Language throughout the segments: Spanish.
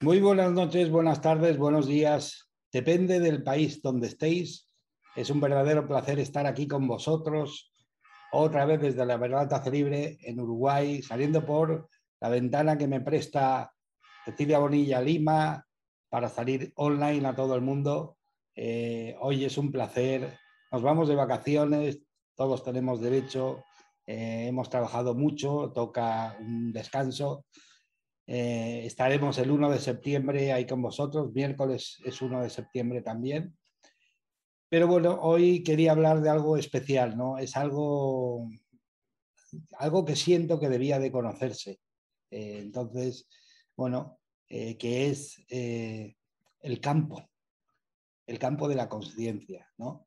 Muy buenas noches, buenas tardes, buenos días. Depende del país donde estéis. Es un verdadero placer estar aquí con vosotros, otra vez desde la Verdad Taza Libre en Uruguay, saliendo por la ventana que me presta Cecilia Bonilla Lima para salir online a todo el mundo. Hoy es un placer. Nos vamos de vacaciones, todos tenemos derecho. Hemos trabajado mucho, toca un descanso. Estaremos el 1 de septiembre ahí con vosotros, miércoles es 1 de septiembre también. Pero bueno, hoy quería hablar de algo especial, ¿no? Es algo que siento que debía de conocerse. Entonces, bueno, que es el campo de la conciencia, ¿no?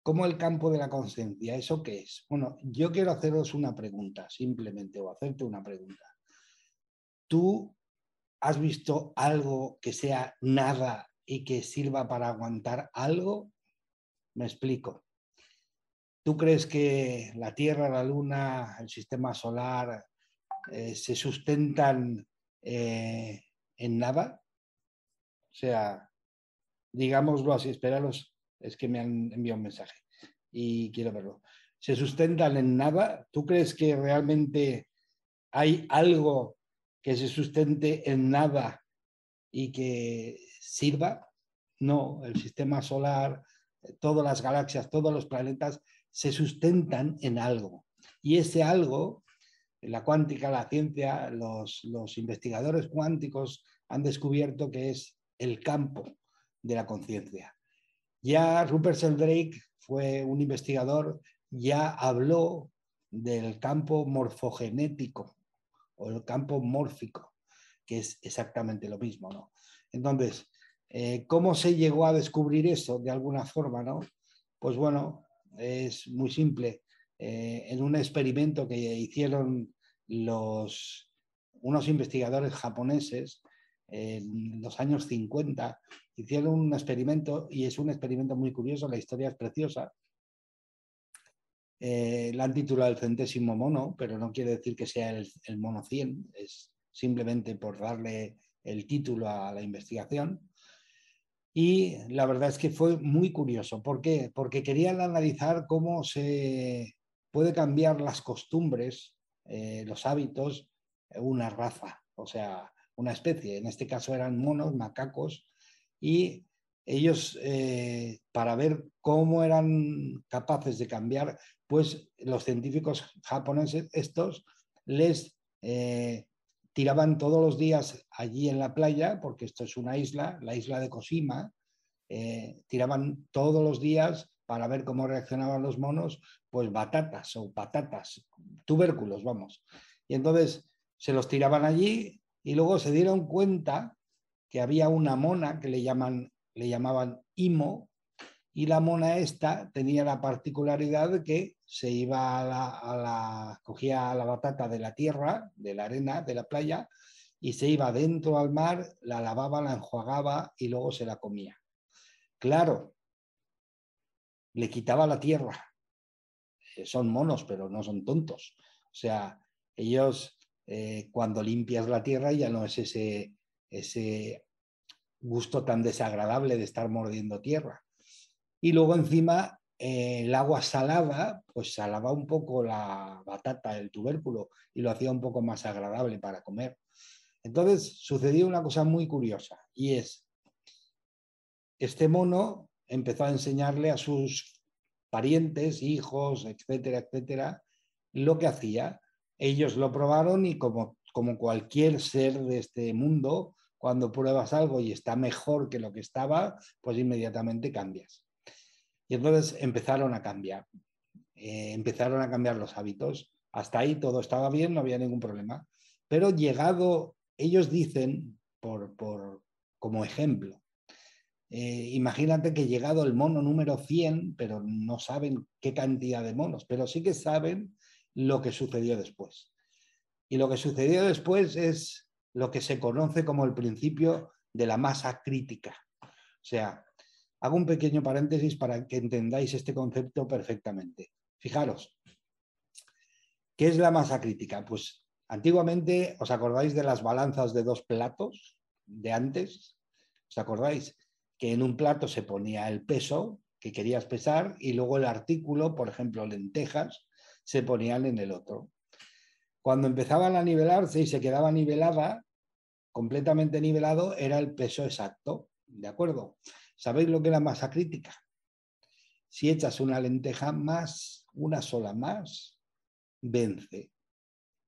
¿Cómo el campo de la conciencia? ¿Eso qué es? Bueno, yo quiero haceros una pregunta, simplemente, o hacerte una pregunta. ¿Tú has visto algo que sea nada y que sirva para aguantar algo? Me explico. ¿Tú crees que la Tierra, la Luna, el sistema solar se sustentan en nada? O sea, digámoslo así, esperaros, es que me han enviado un mensaje y quiero verlo. ¿Se sustentan en nada? ¿Tú crees que realmente hay algo que se sustente en nada y que sirva? No, el sistema solar, todas las galaxias, todos los planetas se sustentan en algo. Y ese algo, la cuántica, la ciencia, los investigadores cuánticos han descubierto que es el campo de la conciencia. Ya Rupert Sheldrake fue un investigador, ya habló del campo morfogenético o el campo mórfico, que es exactamente lo mismo, ¿no? Entonces, ¿cómo se llegó a descubrir eso de alguna forma, no? Pues bueno, es muy simple. En un experimento que hicieron unos investigadores japoneses en los años 50, hicieron un experimento y es un experimento muy curioso, la historia es preciosa. La han titulado el centésimo mono, pero no quiere decir que sea el mono 100, es simplemente por darle el título a la investigación. Y la verdad es que fue muy curioso. ¿Por qué? Porque querían analizar cómo se puede cambiar las costumbres, los hábitos, una raza, o sea, una especie. En este caso eran monos, macacos, y ellos, para ver cómo eran capaces de cambiar, pues los científicos japoneses, estos, les tiraban todos los días allí en la playa, porque esto es una isla, la isla de Kojima, tiraban todos los días para ver cómo reaccionaban los monos, pues batatas o patatas, tubérculos, vamos. Y entonces se los tiraban allí y luego se dieron cuenta que había una mona que le llamaban Imo, y la mona esta tenía la particularidad de que se iba cogía la batata de la tierra, de la arena, de la playa, y se iba dentro al mar, la lavaba, la enjuagaba y luego se la comía. Claro, le quitaba la tierra. Son monos, pero no son tontos. O sea, ellos cuando limpias la tierra ya no es ese gusto tan desagradable de estar mordiendo tierra. Y luego encima el agua salada, pues salaba un poco la batata, el tubérculo, y lo hacía un poco más agradable para comer. Entonces sucedió una cosa muy curiosa, y es, este mono empezó a enseñarle a sus parientes, hijos, etcétera, etcétera, lo que hacía. Ellos lo probaron y como cualquier ser de este mundo, cuando pruebas algo y está mejor que lo que estaba, pues inmediatamente cambias. Y entonces empezaron a cambiar los hábitos. Hasta ahí todo estaba bien, no había ningún problema. Pero llegado, ellos dicen, como ejemplo, imagínate que llegado el mono número 100, pero no saben qué cantidad de monos, pero sí que saben lo que sucedió después. Y lo que sucedió después es lo que se conoce como el principio de la masa crítica. O sea, hago un pequeño paréntesis para que entendáis este concepto perfectamente. Fijaros, ¿qué es la masa crítica? Pues antiguamente, ¿os acordáis de las balanzas de dos platos? de antes, ¿os acordáis? Que en un plato se ponía el peso que querías pesar y luego el artículo, por ejemplo, lentejas, se ponían en el otro. Cuando empezaban a nivelarse y se quedaba nivelada, completamente nivelado, era el peso exacto, ¿de acuerdo? ¿Sabéis lo que es la masa crítica? Si echas una lenteja más, una sola más, vence.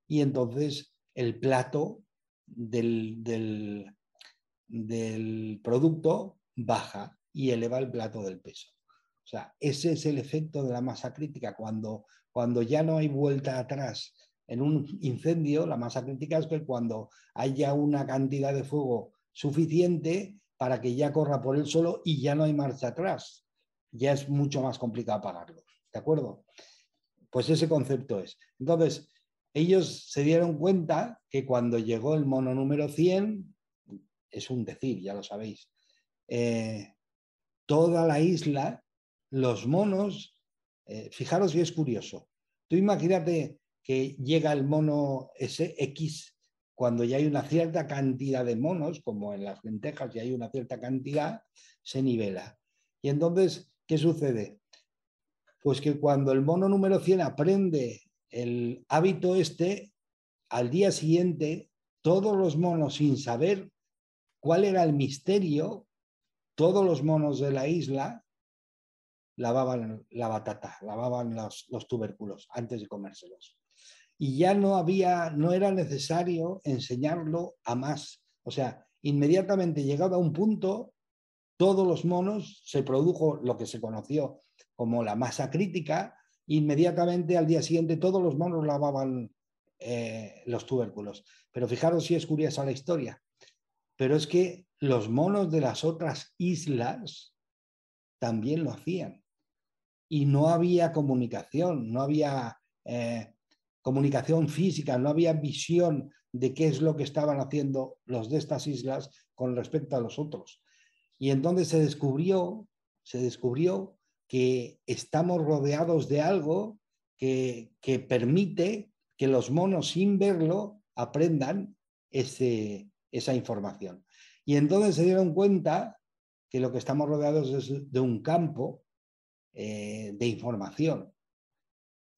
Y entonces el plato del producto baja y eleva el plato del peso. O sea, ese es el efecto de la masa crítica. Cuando ya no hay vuelta atrás en un incendio, la masa crítica es que cuando haya una cantidad de fuego suficiente para que ya corra por él solo y ya no hay marcha atrás. Ya es mucho más complicado apagarlo. ¿De acuerdo? Pues ese concepto es. Entonces, ellos se dieron cuenta que cuando llegó el mono número 100, es un decir, ya lo sabéis, toda la isla, los monos, fijaros si es curioso. Tú imagínate que llega el mono SX cuando ya hay una cierta cantidad de monos, como en las lentejas ya hay una cierta cantidad, se nivela. Y entonces, ¿qué sucede? Pues que cuando el mono número 100 aprende el hábito este, al día siguiente, todos los monos, sin saber cuál era el misterio, todos los monos de la isla lavaban la batata, lavaban los tubérculos antes de comérselos. Y ya no era necesario enseñarlo a más. O sea, inmediatamente llegado a un punto, todos los monos se produjo lo que se conoció como la masa crítica, inmediatamente al día siguiente todos los monos lavaban los tubérculos. Pero fijaros si es curiosa la historia. Pero es que los monos de las otras islas también lo hacían. Y no había comunicación, no había comunicación física, no había visión de qué es lo que estaban haciendo los de estas islas con respecto a los otros. Y entonces se descubrió que estamos rodeados de algo que permite que los monos sin verlo aprendan esa información. Y entonces se dieron cuenta que lo que estamos rodeados es de un campo de información.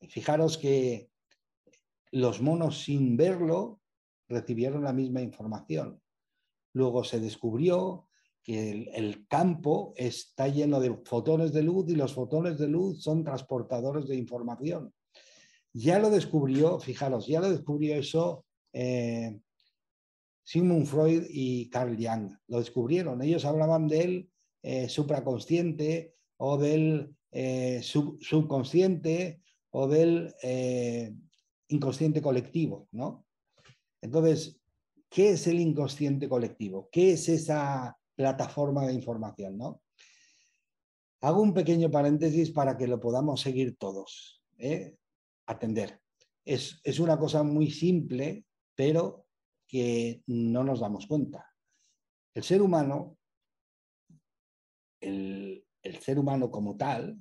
Fijaros que los monos sin verlo recibieron la misma información. Luego se descubrió que el campo está lleno de fotones de luz y los fotones de luz son transportadores de información. Ya lo descubrió, fijaros, ya lo descubrió eso Sigmund Freud y Carl Jung. Lo descubrieron. Ellos hablaban del supraconsciente o del subconsciente o del inconsciente colectivo, ¿no? Entonces, ¿qué es el inconsciente colectivo? ¿Qué es esa plataforma de información, no? Hago un pequeño paréntesis para que lo podamos seguir todos. Atender. Es una cosa muy simple, pero que no nos damos cuenta. El ser humano, el ser humano como tal,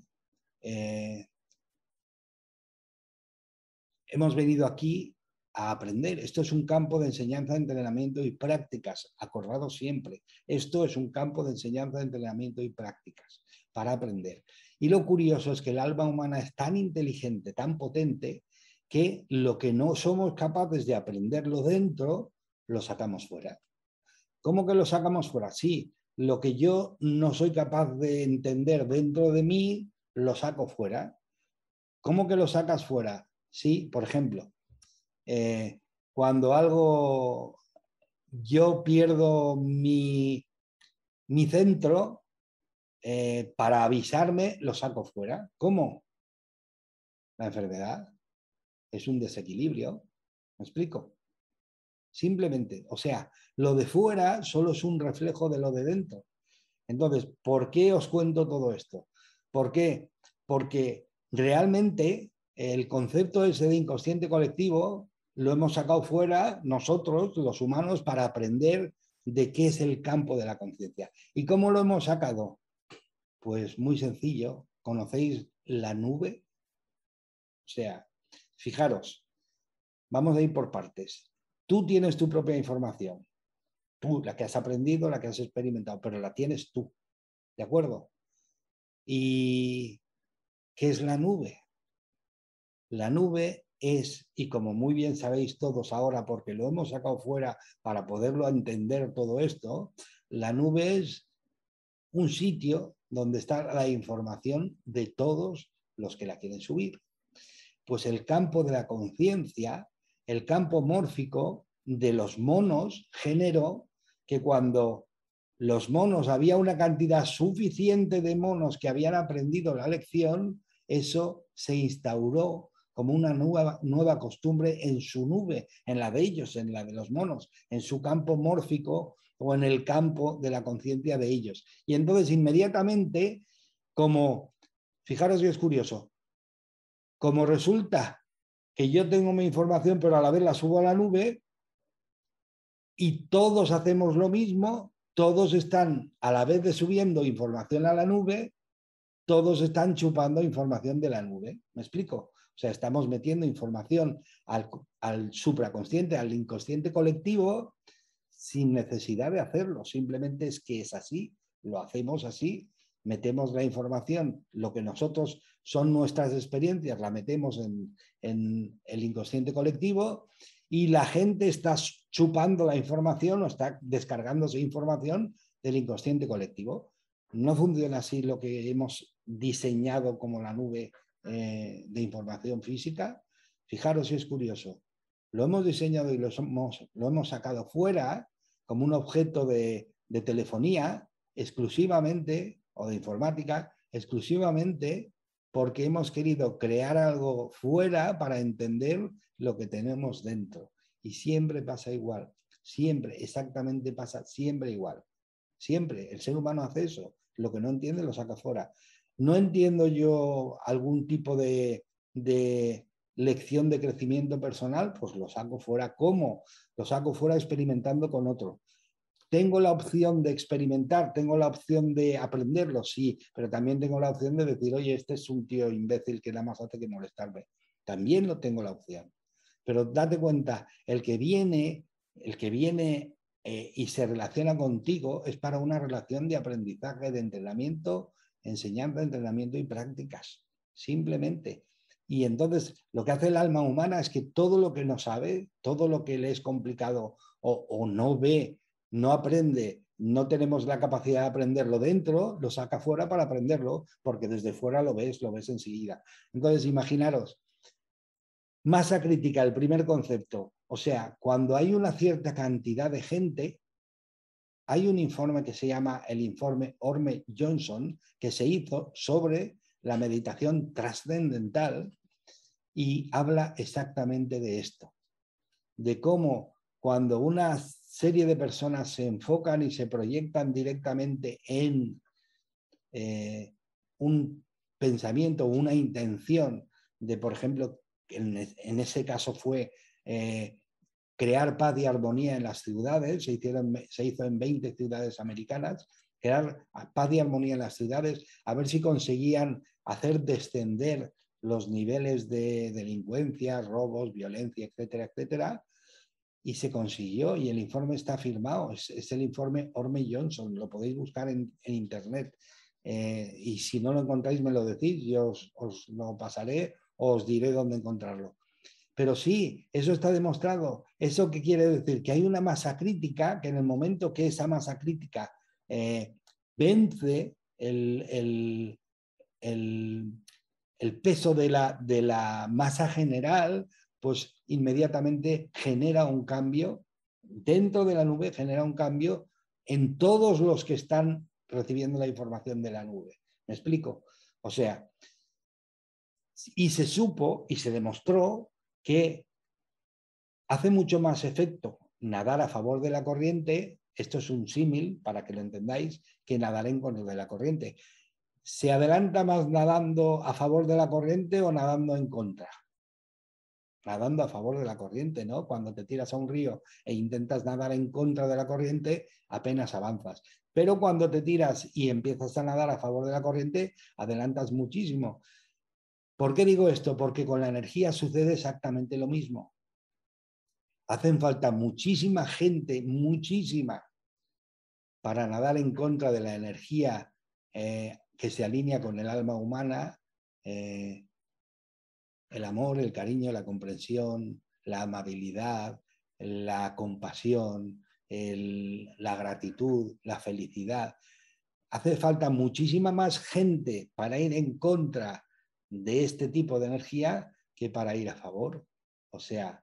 hemos venido aquí a aprender. Esto es un campo de enseñanza, entrenamiento y prácticas. Acordados siempre. Esto es un campo de enseñanza, entrenamiento y prácticas para aprender. Y lo curioso es que el alma humana es tan inteligente, tan potente, que lo que no somos capaces de aprenderlo dentro, lo sacamos fuera. ¿Cómo que lo sacamos fuera? Sí, lo que yo no soy capaz de entender dentro de mí, lo saco fuera. ¿Cómo que lo sacas fuera? Sí, por ejemplo, cuando algo yo pierdo mi centro, para avisarme lo saco fuera. ¿Cómo? La enfermedad es un desequilibrio. ¿Me explico? Simplemente, o sea, lo de fuera solo es un reflejo de lo de dentro. Entonces, ¿por qué os cuento todo esto? ¿Por qué? Porque realmente el concepto ese de inconsciente colectivo lo hemos sacado fuera nosotros, los humanos, para aprender de qué es el campo de la conciencia. ¿Y cómo lo hemos sacado? Pues muy sencillo. ¿Conocéis la nube? O sea, fijaros, vamos a ir por partes. Tú tienes tu propia información, tú, la que has aprendido, la que has experimentado, pero la tienes tú, ¿de acuerdo? ¿Y qué es la nube? La nube es, y como muy bien sabéis todos ahora, porque lo hemos sacado fuera para poderlo entender todo esto, la nube es un sitio donde está la información de todos los que la quieren subir. Pues el campo de la conciencia, el campo mórfico de los monos, generó que cuando los monos, había una cantidad suficiente de monos que habían aprendido la lección, eso se instauró como una nueva costumbre en su nube, en la de ellos, en la de los monos, en su campo mórfico o en el campo de la conciencia de ellos. Y entonces inmediatamente, como, fijaros que es curioso, como resulta que yo tengo mi información pero a la vez la subo a la nube y todos hacemos lo mismo, todos están a la vez de subiendo información a la nube, todos están chupando información de la nube. ¿Me explico? O sea, estamos metiendo información al supraconsciente, al inconsciente colectivo, sin necesidad de hacerlo. Simplemente es que es así, lo hacemos así, metemos la información, lo que nosotros son nuestras experiencias, la metemos en el inconsciente colectivo y la gente está chupando la información o está descargándose información del inconsciente colectivo. No funciona así lo que hemos diseñado como la nube de información física. Fijaros si es curioso. Lo hemos diseñado y lo hemos sacado fuera como un objeto de telefonía exclusivamente, o de informática, exclusivamente porque hemos querido crear algo fuera para entender lo que tenemos dentro. Y siempre pasa igual. Siempre, exactamente pasa siempre igual. Siempre, el ser humano hace eso. Lo que no entiende lo saca fuera. No entiendo yo algún tipo de lección de crecimiento personal, pues lo saco fuera. ¿Cómo? Lo saco fuera experimentando con otro. ¿Tengo la opción de experimentar? ¿Tengo la opción de aprenderlo? Sí, pero también tengo la opción de decir, oye, este es un tío imbécil que nada más hace que molestarme. También lo tengo la opción. Pero date cuenta, el que viene y se relaciona contigo es para una relación de aprendizaje, de entrenamiento, enseñanza, entrenamiento y prácticas. Simplemente. Y entonces lo que hace el alma humana es que todo lo que no sabe, todo lo que le es complicado o no ve, no aprende, no tenemos la capacidad de aprenderlo dentro, lo saca fuera para aprenderlo, porque desde fuera lo ves enseguida. Entonces, imaginaros, masa crítica, el primer concepto. O sea, cuando hay una cierta cantidad de gente, hay un informe que se llama el informe Orme-Johnson, que se hizo sobre la meditación trascendental y habla exactamente de esto, de cómo cuando una serie de personas se enfocan y se proyectan directamente en un pensamiento o una intención de, por ejemplo, en ese caso fue crear paz y armonía en las ciudades, se hizo en 20 ciudades americanas, crear paz y armonía en las ciudades, a ver si conseguían hacer descender los niveles de delincuencia, robos, violencia, etcétera, etcétera. Y se consiguió, y el informe está firmado, es el informe Orme-Johnson, lo podéis buscar en internet. Y si no lo encontráis, me lo decís, yo os lo pasaré o os diré dónde encontrarlo. Pero sí, eso está demostrado. ¿Eso qué quiere decir? Que hay una masa crítica que en el momento que esa masa crítica vence el peso de la masa general, pues inmediatamente genera un cambio, dentro de la nube genera un cambio en todos los que están recibiendo la información de la nube. ¿Me explico? O sea, y se supo y se demostró que hace mucho más efecto nadar a favor de la corriente, esto es un símil para que lo entendáis, que nadar en contra de la corriente. ¿Se adelanta más nadando a favor de la corriente o nadando en contra? Nadando a favor de la corriente, ¿no? Cuando te tiras a un río e intentas nadar en contra de la corriente, apenas avanzas. Pero cuando te tiras y empiezas a nadar a favor de la corriente, adelantas muchísimo. ¿Por qué digo esto? Porque con la energía sucede exactamente lo mismo. Hacen falta muchísima gente, muchísima, para nadar en contra de la energía que se alinea con el alma humana, el amor, el cariño, la comprensión, la amabilidad, la compasión, la gratitud, la felicidad. Hace falta muchísima más gente para ir en contra de este tipo de energía que para ir a favor. O sea,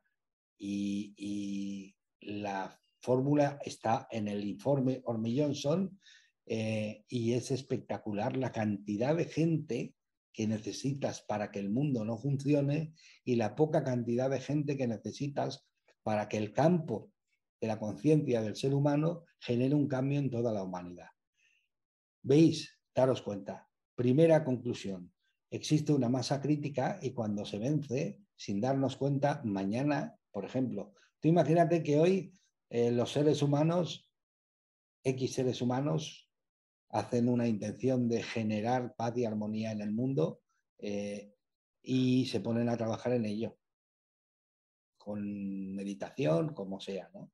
y la fórmula está en el informe Orme-Johnson y es espectacular la cantidad de gente que necesitas para que el mundo no funcione y la poca cantidad de gente que necesitas para que el campo de la conciencia del ser humano genere un cambio en toda la humanidad. ¿Veis? Daros cuenta. Primera conclusión. Existe una masa crítica y cuando se vence, sin darnos cuenta, mañana, por ejemplo, tú imagínate que hoy los seres humanos, X seres humanos, hacen una intención de generar paz y armonía en el mundo y se ponen a trabajar en ello, con meditación, como sea, ¿no?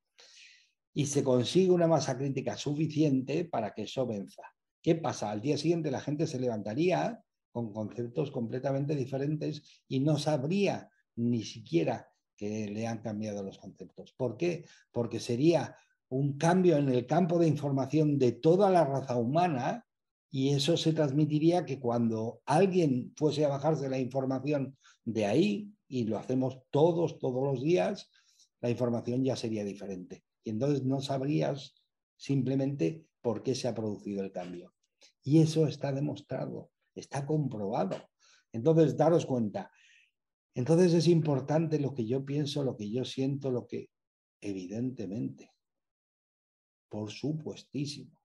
Y se consigue una masa crítica suficiente para que eso venza. ¿Qué pasa? Al día siguiente la gente se levantaría con conceptos completamente diferentes y no sabría ni siquiera que le han cambiado los conceptos. ¿Por qué? Porque sería un cambio en el campo de información de toda la raza humana y eso se transmitiría que cuando alguien fuese a bajarse la información de ahí, y lo hacemos todos los días, la información ya sería diferente. Y entonces no sabrías simplemente por qué se ha producido el cambio. Y eso está demostrado, está comprobado. Entonces, daros cuenta. Entonces es importante lo que yo pienso, lo que yo siento, lo que evidentemente, por supuestísimo,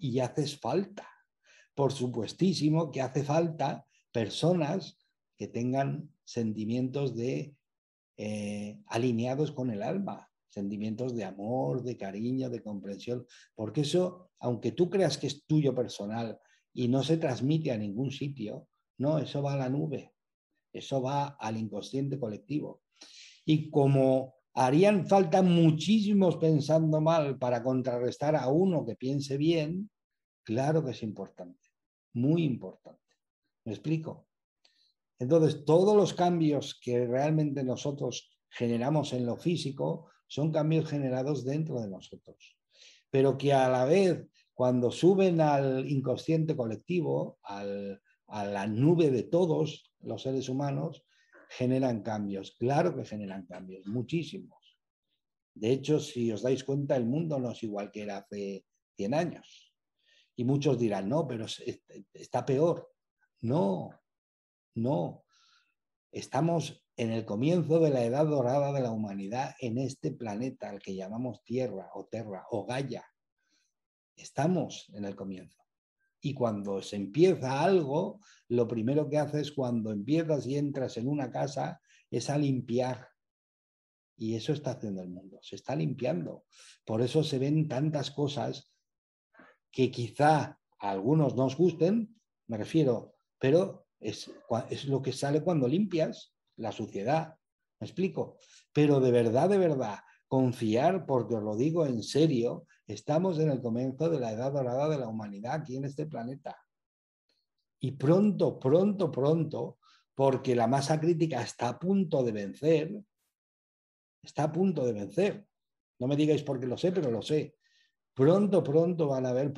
y haces falta, por supuestísimo que hace falta personas que tengan sentimientos de alineados con el alma, sentimientos de amor, de cariño, de comprensión, porque eso, aunque tú creas que es tuyo personal y no se transmite a ningún sitio, no, eso va a la nube, eso va al inconsciente colectivo. Y como harían falta muchísimos pensando mal para contrarrestar a uno que piense bien, claro que es importante, muy importante. ¿Me explico? Entonces, todos los cambios que realmente nosotros generamos en lo físico son cambios generados dentro de nosotros, pero que a la vez, cuando suben al inconsciente colectivo, a la nube de todos los seres humanos, generan cambios. Claro que generan cambios, muchísimos. De hecho, si os dais cuenta, el mundo no es igual que era hace 100 años. Y muchos dirán, no, pero está peor. No, no. Estamos en el comienzo de la edad dorada de la humanidad en este planeta al que llamamos Tierra o Gaia. Estamos en el comienzo. Y cuando se empieza algo, lo primero que haces cuando empiezas y entras en una casa es a limpiar. Y eso está haciendo el mundo, se está limpiando. Por eso se ven tantas cosas que quizá a algunos no os gusten, me refiero, pero es lo que sale cuando limpias la suciedad. ¿Me explico? Pero de verdad, confiar, porque os lo digo en serio, estamos en el comienzo de la edad dorada de la humanidad aquí en este planeta. Y pronto, porque la masa crítica está a punto de vencer, está a punto de vencer. No me digáis porque lo sé, pero lo sé. Pronto van a haber,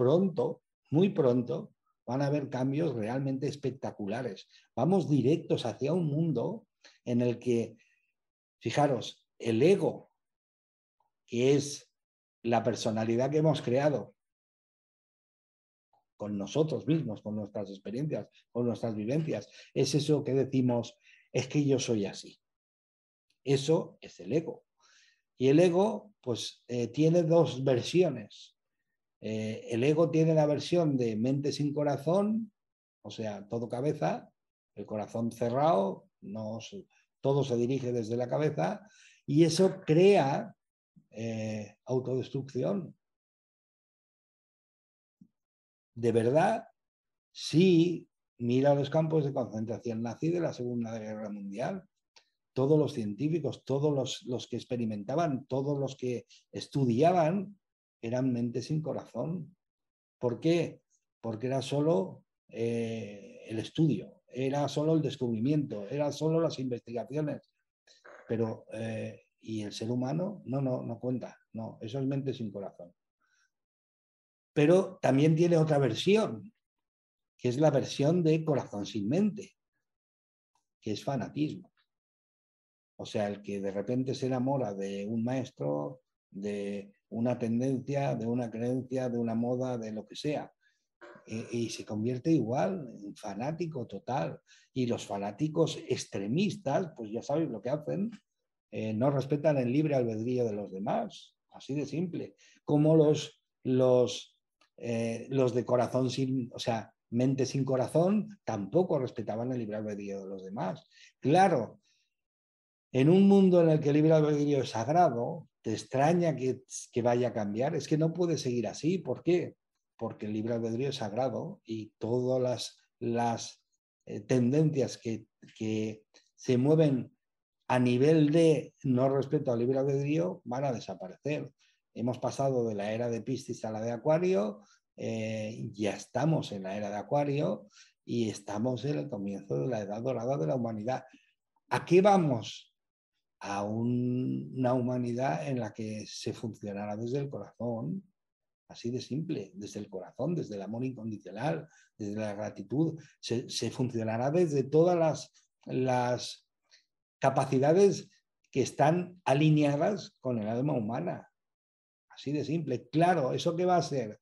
muy pronto, van a haber cambios realmente espectaculares. Vamos directos hacia un mundo en el que, fijaros, el ego, que es la personalidad que hemos creado con nosotros mismos, con nuestras experiencias, con nuestras vivencias, es eso que decimos, es que yo soy así. Eso es el ego. Y el ego, pues, tiene dos versiones. El ego tiene la versión de mente sin corazón, o sea, todo cabeza, el corazón cerrado, todo se dirige desde la cabeza, y eso crea autodestrucción. De verdad, sí, mira los campos de concentración nazi de la Segunda Guerra Mundial. Todos los científicos, todos los que experimentaban, todos los que estudiaban, eran mentes sin corazón. ¿Por qué? Porque era solo el estudio, era solo el descubrimiento, eran solo las investigaciones. Pero, ¿y el ser humano? No cuenta. No, eso es mente sin corazón. Pero también tiene otra versión, que es la versión de corazón sin mente, que es fanatismo. O sea, el que de repente se enamora de un maestro, de una tendencia, de una creencia, de una moda, de lo que sea, y se convierte igual en fanático total. Y los fanáticos extremistas, pues ya sabéis lo que hacen, no respetan el libre albedrío de los demás, así de simple. Como los de corazón sin, o sea, mente sin corazón, tampoco respetaban el libre albedrío de los demás. Claro, en un mundo en el que el libre albedrío es sagrado, te extraña que vaya a cambiar. Es que no puede seguir así. ¿Por qué? Porque el libre albedrío es sagrado y todas las tendencias que se mueven a nivel de no respeto al libre albedrío van a desaparecer. Hemos pasado de la era de Piscis a la de Acuario, ya estamos en la era de Acuario y estamos en el comienzo de la edad dorada de la humanidad. ¿A qué vamos? A una humanidad en la que se funcionará desde el corazón, así de simple, desde el corazón, desde el amor incondicional, desde la gratitud, se funcionará desde todas las capacidades que están alineadas con el alma humana, así de simple. Claro, ¿eso qué va a ser?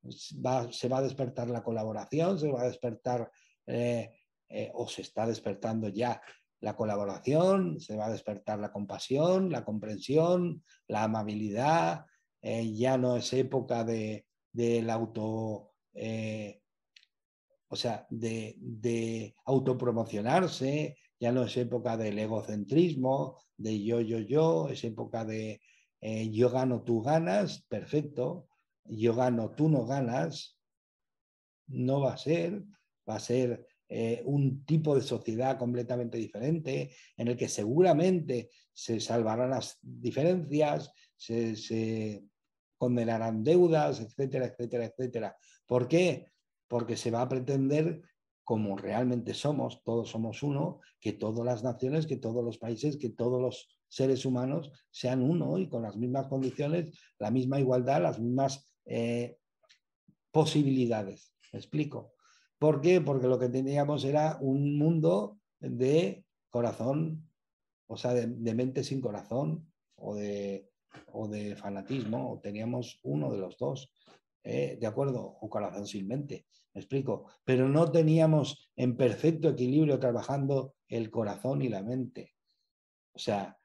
Se va a despertar la colaboración, se va a despertar o se está despertando ya la colaboración, se va a despertar la compasión, la comprensión, la amabilidad, ya no es época del auto, o sea, de autopromocionarse, ya no es época del egocentrismo, de yo, es época de yo gano, tú ganas, perfecto, yo gano, tú no ganas, no va a ser un tipo de sociedad completamente diferente, en el que seguramente se salvarán las diferencias, se condenarán deudas, etcétera, etcétera, etcétera. ¿Por qué? Porque se va a pretender, como realmente somos, todos somos uno, que todas las naciones, que todos los países, que todos los seres humanos sean uno y con las mismas condiciones, la misma igualdad, las mismas posibilidades. ¿Me explico? ¿Por qué? Porque lo que teníamos era un mundo de corazón, o sea, de mente sin corazón o de fanatismo, o teníamos uno de los dos, ¿de acuerdo? O corazón sin mente, me explico. Pero no teníamos en perfecto equilibrio trabajando el corazón y la mente. O sea,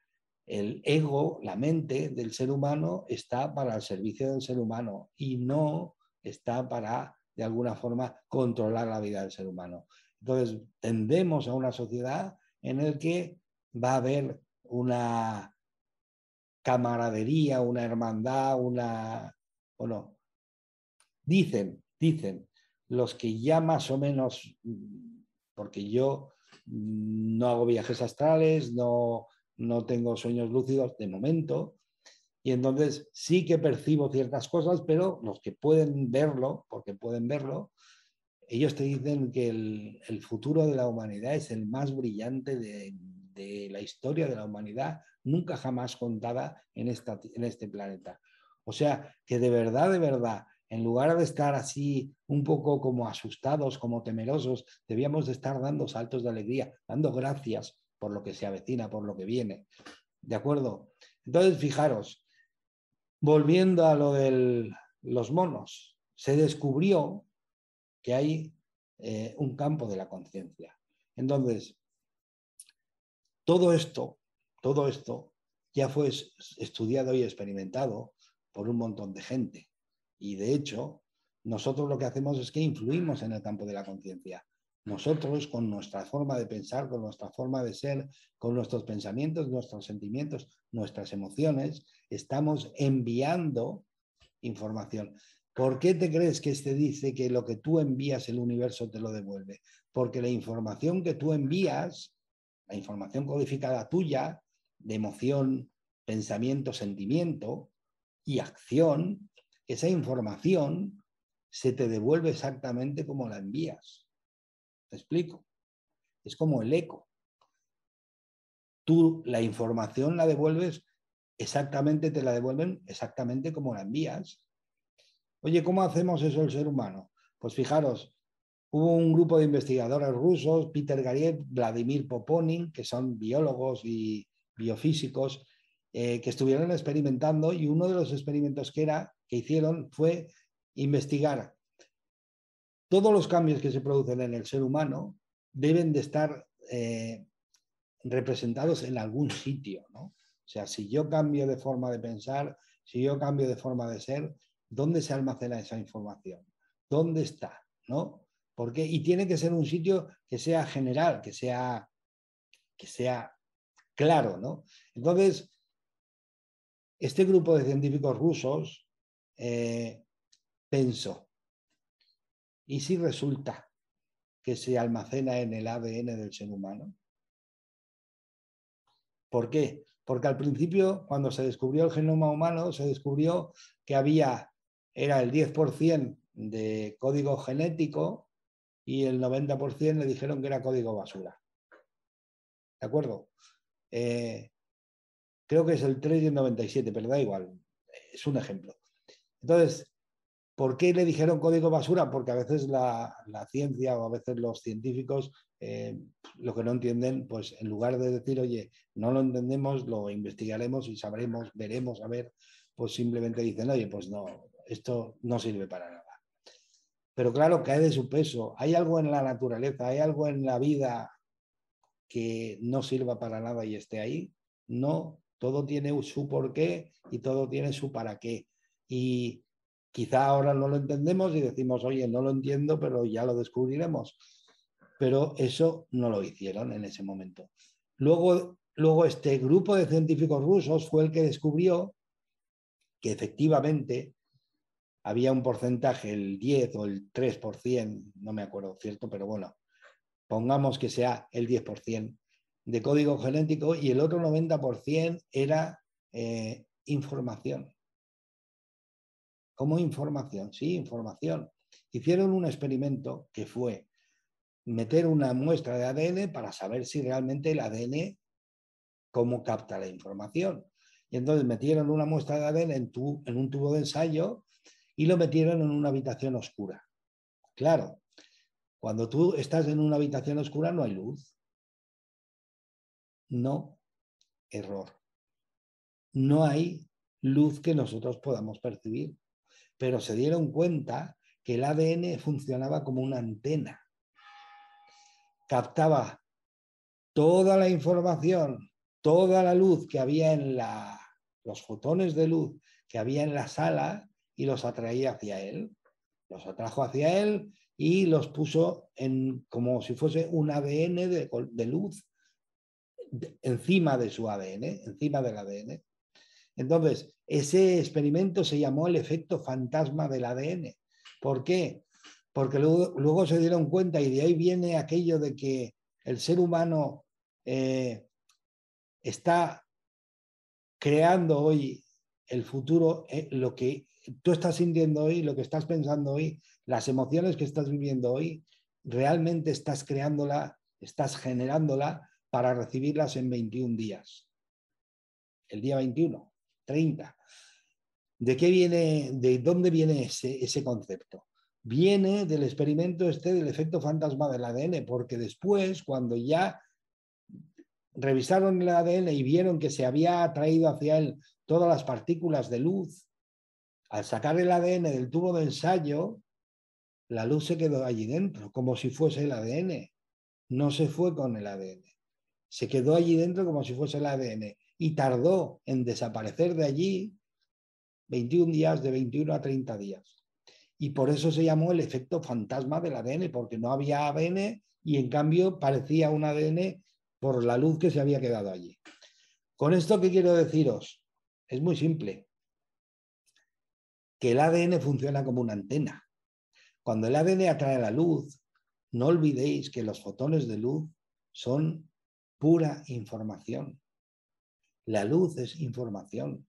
el ego, la mente del ser humano está para el servicio del ser humano y no está para, de alguna forma, controlar la vida del ser humano. Entonces, tendemos a una sociedad en la que va a haber una camaradería, una hermandad, bueno, dicen los que ya más o menos, porque yo no hago viajes astrales, no tengo sueños lúcidos de momento, y entonces sí que percibo ciertas cosas, pero los que pueden verlo, porque pueden verlo, ellos te dicen que el futuro de la humanidad es el más brillante de la historia de la humanidad, nunca jamás contada en este planeta. O sea, que de verdad, en lugar de estar así un poco como asustados, como temerosos, debíamos de estar dando saltos de alegría, dando gracias por lo que se avecina, por lo que viene. ¿De acuerdo? Entonces, fijaros, volviendo a lo de los monos, se descubrió que hay un campo de la conciencia. Entonces, todo esto ya fue estudiado y experimentado por un montón de gente. Y de hecho, nosotros lo que hacemos es que influimos en el campo de la conciencia. Nosotros, con nuestra forma de pensar, con nuestra forma de ser, con nuestros pensamientos, nuestros sentimientos, nuestras emociones, estamos enviando información. ¿Por qué te crees que dice que lo que tú envías el universo te lo devuelve? Porque la información que tú envías, la información codificada tuya, de emoción, pensamiento, sentimiento y acción, esa información se te devuelve exactamente como la envías. ¿Me explico? Es como el eco. Tú la información la devuelves exactamente, te la devuelven exactamente como la envías. Oye, ¿cómo hacemos eso el ser humano? Pues fijaros, hubo un grupo de investigadores rusos, Peter Gariev, Vladimir Poponin, que son biólogos y biofísicos, que estuvieron experimentando, y uno de los experimentos que hicieron fue investigar todos los cambios que se producen en el ser humano deben de estar representados en algún sitio, ¿no? O sea, si yo cambio de forma de pensar, si yo cambio de forma de ser, ¿dónde se almacena esa información? ¿Dónde está? ¿No? Porque, y tiene que ser un sitio que sea general, que sea claro, ¿no? Entonces, este grupo de científicos rusos pensó, ¿y si resulta que se almacena en el ADN del ser humano? ¿Por qué? Porque al principio, cuando se descubrió el genoma humano, se descubrió que era el 10% de código genético y el 90% le dijeron que era código basura. ¿De acuerdo? Creo que es el 3 y el 97, pero da igual. Es un ejemplo. Entonces, ¿por qué le dijeron código basura? Porque a veces la ciencia o a veces los científicos lo que no entienden, pues en lugar de decir, oye, no lo entendemos, lo investigaremos y sabremos, veremos, a ver, pues simplemente dicen, oye, pues no, esto no sirve para nada. Pero claro, cae de su peso. Hay algo en la naturaleza, hay algo en la vida que no sirva para nada y esté ahí. No, todo tiene su porqué y todo tiene su para qué. Y quizá ahora no lo entendemos y decimos, oye, no lo entiendo, pero ya lo descubriremos. Pero eso no lo hicieron en ese momento. Luego este grupo de científicos rusos fue el que descubrió que efectivamente había un porcentaje, el 10 o el 3%, no me acuerdo, cierto, pero bueno, pongamos que sea el 10% de código genético y el otro 90% era información. ¿Cómo información? Sí, información. Hicieron un experimento que fue meter una muestra de ADN para saber si realmente el ADN cómo capta la información. Y entonces metieron una muestra de ADN en un tubo de ensayo y lo metieron en una habitación oscura. Claro, cuando tú estás en una habitación oscura no hay luz. No, error. No hay luz que nosotros podamos percibir, pero se dieron cuenta que el ADN funcionaba como una antena. Captaba toda la información, toda la luz que había los fotones de luz que había en la sala y los atraía hacia él. Los atrajo hacia él y los puso como si fuese un ADN de luz encima de su ADN, encima del ADN. Entonces, ese experimento se llamó el efecto fantasma del ADN. ¿Por qué? Porque luego se dieron cuenta y de ahí viene aquello de que el ser humano está creando hoy el futuro, lo que tú estás sintiendo hoy, lo que estás pensando hoy, las emociones que estás viviendo hoy, realmente estás creándola, estás generándola para recibirlas en 21 días. El día 21, 30. ¿De qué viene, de dónde viene ese concepto? Viene del experimento del efecto fantasma del ADN, porque después, cuando ya revisaron el ADN y vieron que se había atraído hacia él todas las partículas de luz, al sacar el ADN del tubo de ensayo, la luz se quedó allí dentro, como si fuese el ADN. No se fue con el ADN. Se quedó allí dentro como si fuese el ADN y tardó en desaparecer de allí 21 días, de 21 a 30 días. Y por eso se llamó el efecto fantasma del ADN, porque no había ADN y en cambio parecía un ADN por la luz que se había quedado allí. Con esto, ¿qué quiero deciros? Es muy simple. Que el ADN funciona como una antena. Cuando el ADN atrae la luz, no olvidéis que los fotones de luz son pura información. La luz es información.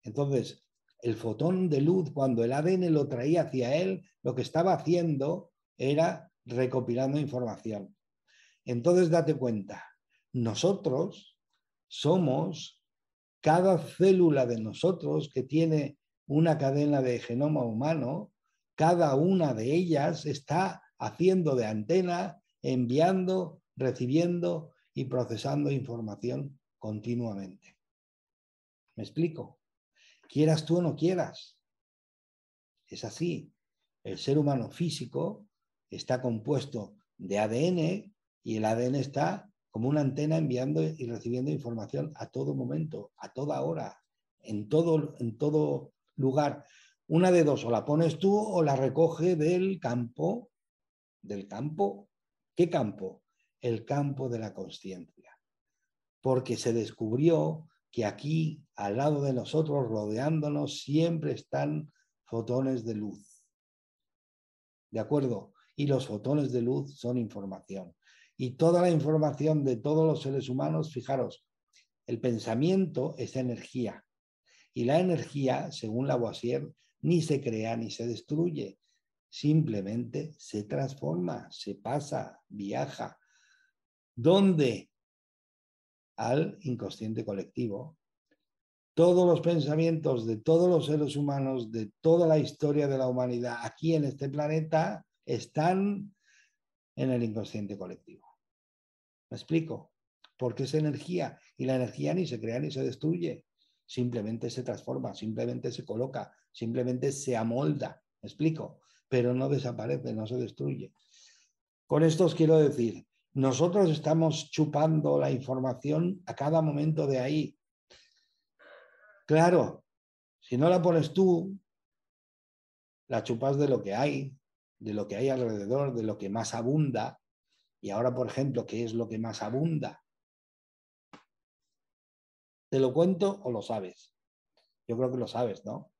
Entonces, el fotón de luz, cuando el ADN lo traía hacia él, lo que estaba haciendo era recopilando información. Entonces, date cuenta, nosotros somos, cada célula de nosotros que tiene una cadena de genoma humano, cada una de ellas está haciendo de antena, enviando, recibiendo y procesando información continuamente. ¿Me explico? Quieras tú o no quieras. Es así. El ser humano físico está compuesto de ADN y el ADN está como una antena enviando y recibiendo información a todo momento, a toda hora, en todo lugar. Una de dos, o la pones tú o la recoge del campo. ¿Del campo? ¿Qué campo? El campo de la consciencia. Porque se descubrió que aquí, al lado de nosotros, rodeándonos, siempre están fotones de luz. ¿De acuerdo? Y los fotones de luz son información. Y toda la información de todos los seres humanos, fijaros, el pensamiento es energía. Y la energía, según Lavoisier, ni se crea ni se destruye. Simplemente se transforma, se pasa, viaja. ¿Dónde? Al inconsciente colectivo. Todos los pensamientos de todos los seres humanos, de toda la historia de la humanidad aquí en este planeta, están en el inconsciente colectivo. ¿Me explico? Porque es energía y la energía ni se crea ni se destruye, simplemente se transforma, simplemente se coloca, simplemente se amolda. ¿Me explico? Pero no desaparece, no se destruye. Con esto os quiero decir, nosotros estamos chupando la información a cada momento de ahí. Claro, si no la pones tú, la chupas de lo que hay alrededor, de lo que más abunda. Y ahora, por ejemplo, ¿qué es lo que más abunda? ¿Te lo cuento o lo sabes? Yo creo que lo sabes, ¿no?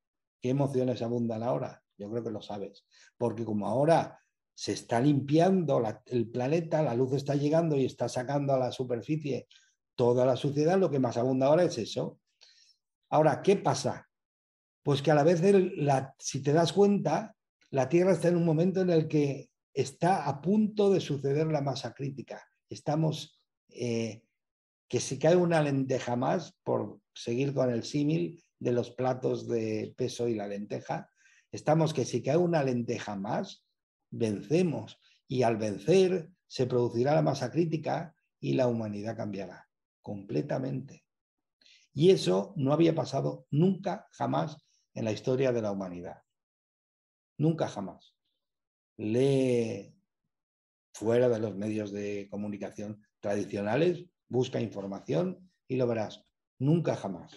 ¿Qué emociones abundan ahora? Yo creo que lo sabes. Porque como ahora se está limpiando el planeta, la luz está llegando y está sacando a la superficie toda la suciedad, lo que más abunda ahora es eso. Ahora, ¿qué pasa? Pues que a la vez, si te das cuenta, la Tierra está en un momento en el que está a punto de suceder la masa crítica. Estamos, que si cae una lenteja más, por seguir con el símil de los platos de peso y la lenteja, estamos que si cae una lenteja más, vencemos. Y al vencer se producirá la masa crítica y la humanidad cambiará completamente. Y eso no había pasado nunca, jamás en la historia de la humanidad. Nunca, jamás. Lee fuera de los medios de comunicación tradicionales, busca información y lo verás. Nunca, jamás.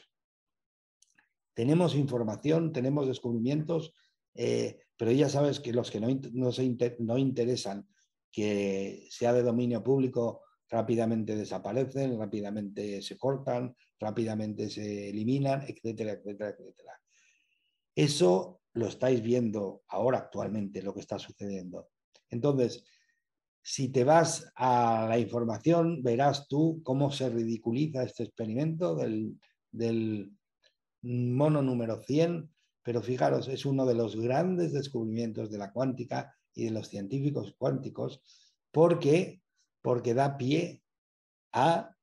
Tenemos información, tenemos descubrimientos, pero ya sabes que los que no interesan que sea de dominio público rápidamente desaparecen, rápidamente se cortan, rápidamente se eliminan, etcétera, etcétera, etcétera. Eso lo estáis viendo ahora actualmente, lo que está sucediendo. Entonces, si te vas a la información, verás tú cómo se ridiculiza este experimento del mono número 100, pero fijaros, es uno de los grandes descubrimientos de la cuántica y de los científicos cuánticos, porque da pie a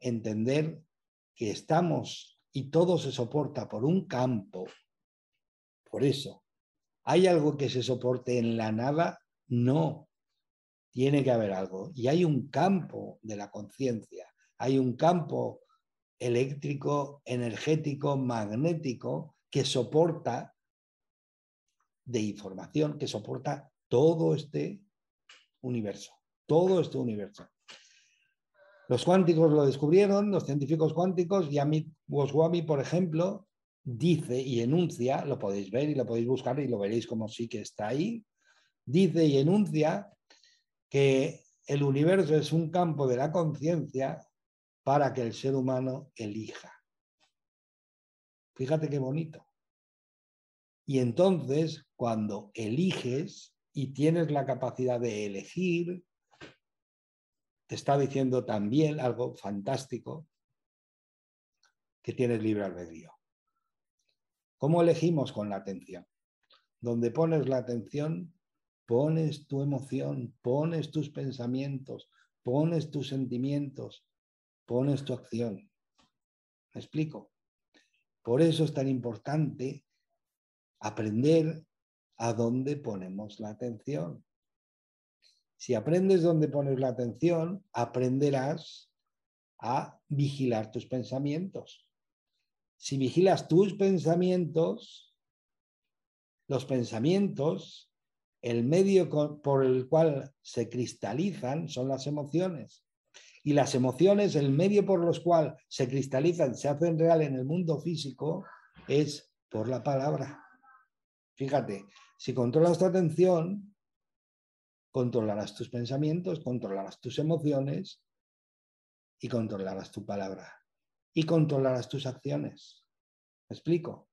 entender que estamos y todo se soporta por un campo. Por eso, ¿hay algo que se soporte en la nada? No, tiene que haber algo. Y hay un campo de la conciencia, hay un campo eléctrico, energético, magnético, que soporta de información, que soporta todo este universo, todo este universo. Los cuánticos lo descubrieron, los científicos cuánticos, y Amit Goswami, por ejemplo, dice y enuncia, lo podéis ver y lo podéis buscar y lo veréis como sí que está ahí, dice y enuncia que el universo es un campo de la conciencia para que el ser humano elija. Fíjate qué bonito. Y entonces, cuando eliges y tienes la capacidad de elegir, te está diciendo también algo fantástico, que tienes libre albedrío. ¿Cómo elegimos? Con la atención. Donde pones la atención, pones tu emoción, pones tus pensamientos, pones tus sentimientos, pones tu acción. ¿Me explico? Por eso es tan importante aprender a dónde ponemos la atención. Si aprendes dónde pones la atención, aprenderás a vigilar tus pensamientos. Si vigilas tus pensamientos, los pensamientos, el medio por el cual se cristalizan son las emociones. Y las emociones, el medio por los cuales se cristalizan, se hacen real en el mundo físico, es por la palabra. Fíjate, si controlas tu atención, controlarás tus pensamientos, controlarás tus emociones y controlarás tu palabra. Y controlarás tus acciones. ¿Me explico?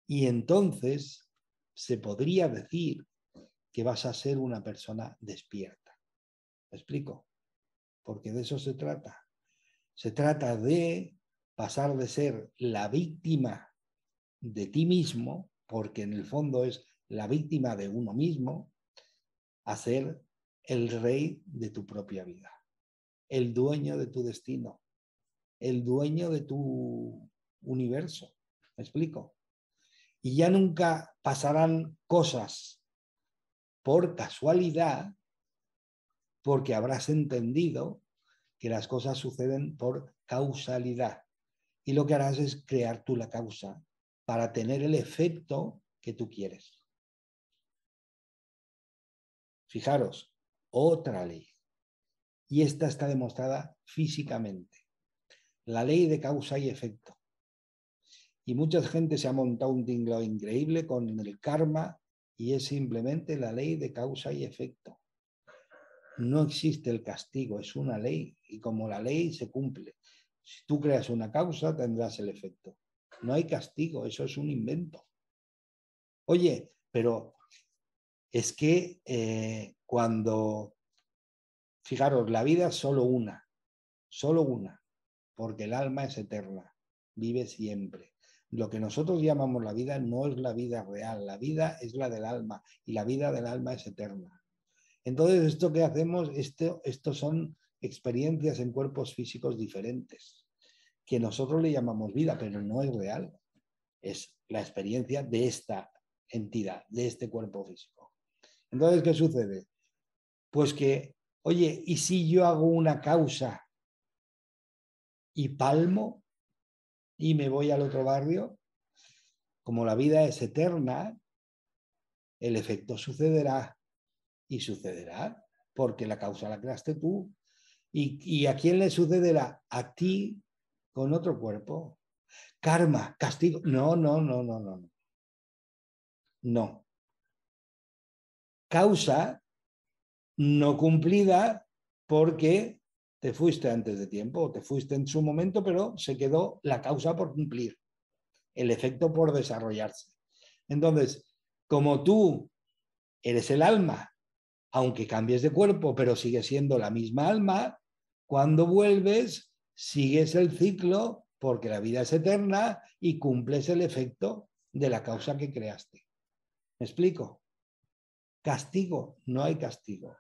Y entonces se podría decir que vas a ser una persona despierta. ¿Me explico? Porque de eso se trata. Se trata de pasar de ser la víctima de ti mismo, porque en el fondo es la víctima de uno mismo, a ser el rey de tu propia vida, el dueño de tu destino, el dueño de tu universo. ¿Me explico? Y ya nunca pasarán cosas por casualidad, porque habrás entendido que las cosas suceden por causalidad. Y lo que harás es crear tú la causa para tener el efecto que tú quieres. Fijaros, otra ley. Y esta está demostrada físicamente. La ley de causa y efecto. Y mucha gente se ha montado un tinglado increíble con el karma y es simplemente la ley de causa y efecto. No existe el castigo, es una ley y como la ley se cumple. Si tú creas una causa, tendrás el efecto. No hay castigo, eso es un invento. Oye, pero es que cuando, fijaros, la vida es solo una, porque el alma es eterna, vive siempre. Lo que nosotros llamamos la vida no es la vida real, la vida es la del alma y la vida del alma es eterna. Entonces, esto que hacemos, esto son experiencias en cuerpos físicos diferentes, que nosotros le llamamos vida, pero no es real. Es la experiencia de esta entidad, de este cuerpo físico. Entonces, ¿qué sucede? Pues que, oye, ¿y si yo hago una causa y palmo y me voy al otro barrio? Como la vida es eterna, el efecto sucederá y sucederá porque la causa la creaste tú. ¿Y a quién le sucederá? A ti con otro cuerpo. Karma, castigo. No, no, no, no, no. No. Causa no cumplida porque te fuiste antes de tiempo, te fuiste en su momento, pero se quedó la causa por cumplir, el efecto por desarrollarse. Entonces, como tú eres el alma, aunque cambies de cuerpo, pero sigues siendo la misma alma, cuando vuelves, sigues el ciclo porque la vida es eterna y cumples el efecto de la causa que creaste. ¿Me explico? Castigo, no hay castigo.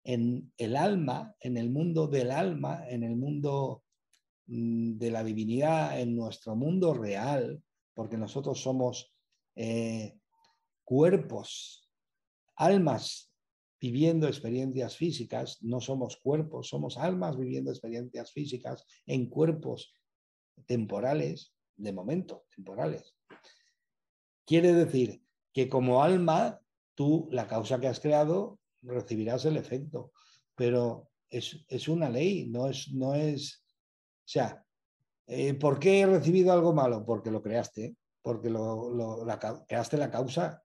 En el alma, en el mundo del alma, en el mundo de la divinidad, en nuestro mundo real, porque nosotros somos cuerpos, almas viviendo experiencias físicas, no somos cuerpos, somos almas viviendo experiencias físicas en cuerpos temporales, de momento, temporales. Quiere decir que como alma, tú, la causa que has creado, recibirás el efecto, pero es una ley, no es, o sea, ¿por qué he recibido algo malo? Porque lo creaste, porque creaste la causa.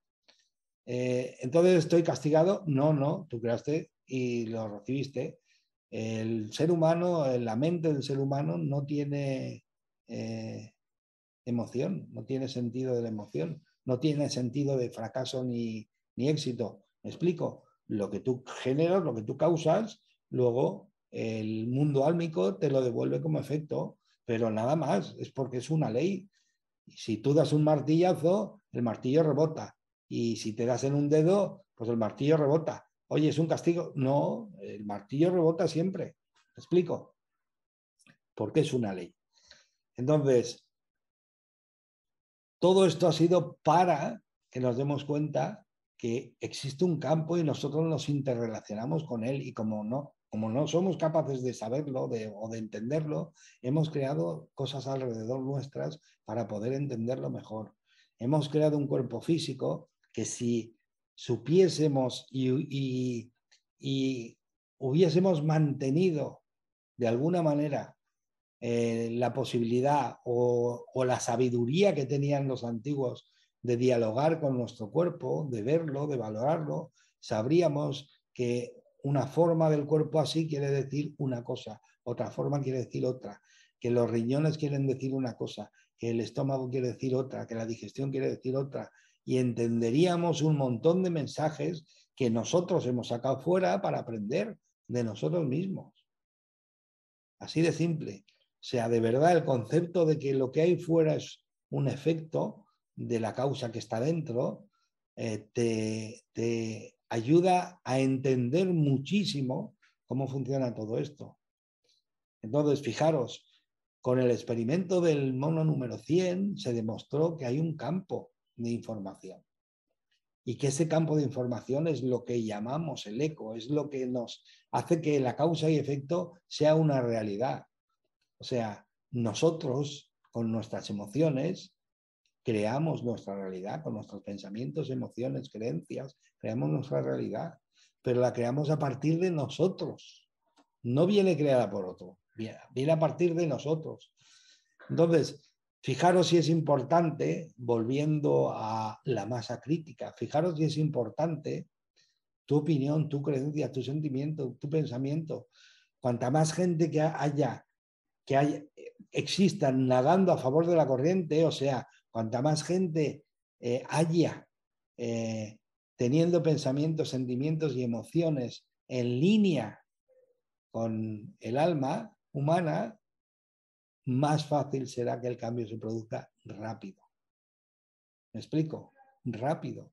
Entonces, ¿estoy castigado? No, no, tú creaste y lo recibiste. El ser humano, la mente del ser humano no tiene emoción, no tiene sentido de la emoción, no tiene sentido de fracaso ni éxito. ¿Me explico? Lo que tú generas, lo que tú causas, luego el mundo álmico te lo devuelve como efecto, pero nada más, es porque es una ley. Si tú das un martillazo, el martillo rebota. Y si te das en un dedo, pues el martillo rebota. Oye, ¿es un castigo? No, el martillo rebota siempre. ¿Me explico? Porque es una ley. Entonces, todo esto ha sido para que nos demos cuenta que existe un campo y nosotros nos interrelacionamos con él, y como no somos capaces de saberlo o de entenderlo, hemos creado cosas alrededor nuestras para poder entenderlo mejor. Hemos creado un cuerpo físico que, si supiésemos y hubiésemos mantenido de alguna manera la posibilidad o la sabiduría que tenían los antiguos de dialogar con nuestro cuerpo, de verlo, de valorarlo, sabríamos que una forma del cuerpo así quiere decir una cosa, otra forma quiere decir otra, que los riñones quieren decir una cosa, que el estómago quiere decir otra, que la digestión quiere decir otra, y entenderíamos un montón de mensajes que nosotros hemos sacado fuera para aprender de nosotros mismos. Así de simple. O sea, de verdad, el concepto de que lo que hay fuera es un efecto de la causa que está dentro, te ayuda a entender muchísimo cómo funciona todo esto. Entonces, fijaros, con el experimento del mono número 100 se demostró que hay un campo de información, y que ese campo de información es lo que llamamos el eco, es lo que nos hace que la causa y efecto sea una realidad. O sea, nosotros con nuestras emociones creamos nuestra realidad, con nuestros pensamientos, emociones, creencias, creamos nuestra realidad, pero la creamos a partir de nosotros. No viene creada por otro, viene a partir de nosotros. Entonces, fijaros si es importante, volviendo a la masa crítica, fijaros si es importante tu opinión, tu creencia, tu sentimiento, tu pensamiento. Cuanta más gente que existan nadando a favor de la corriente, o sea, cuanta más gente haya teniendo pensamientos, sentimientos y emociones en línea con el alma humana, más fácil será que el cambio se produzca rápido. ¿Me explico? Rápido.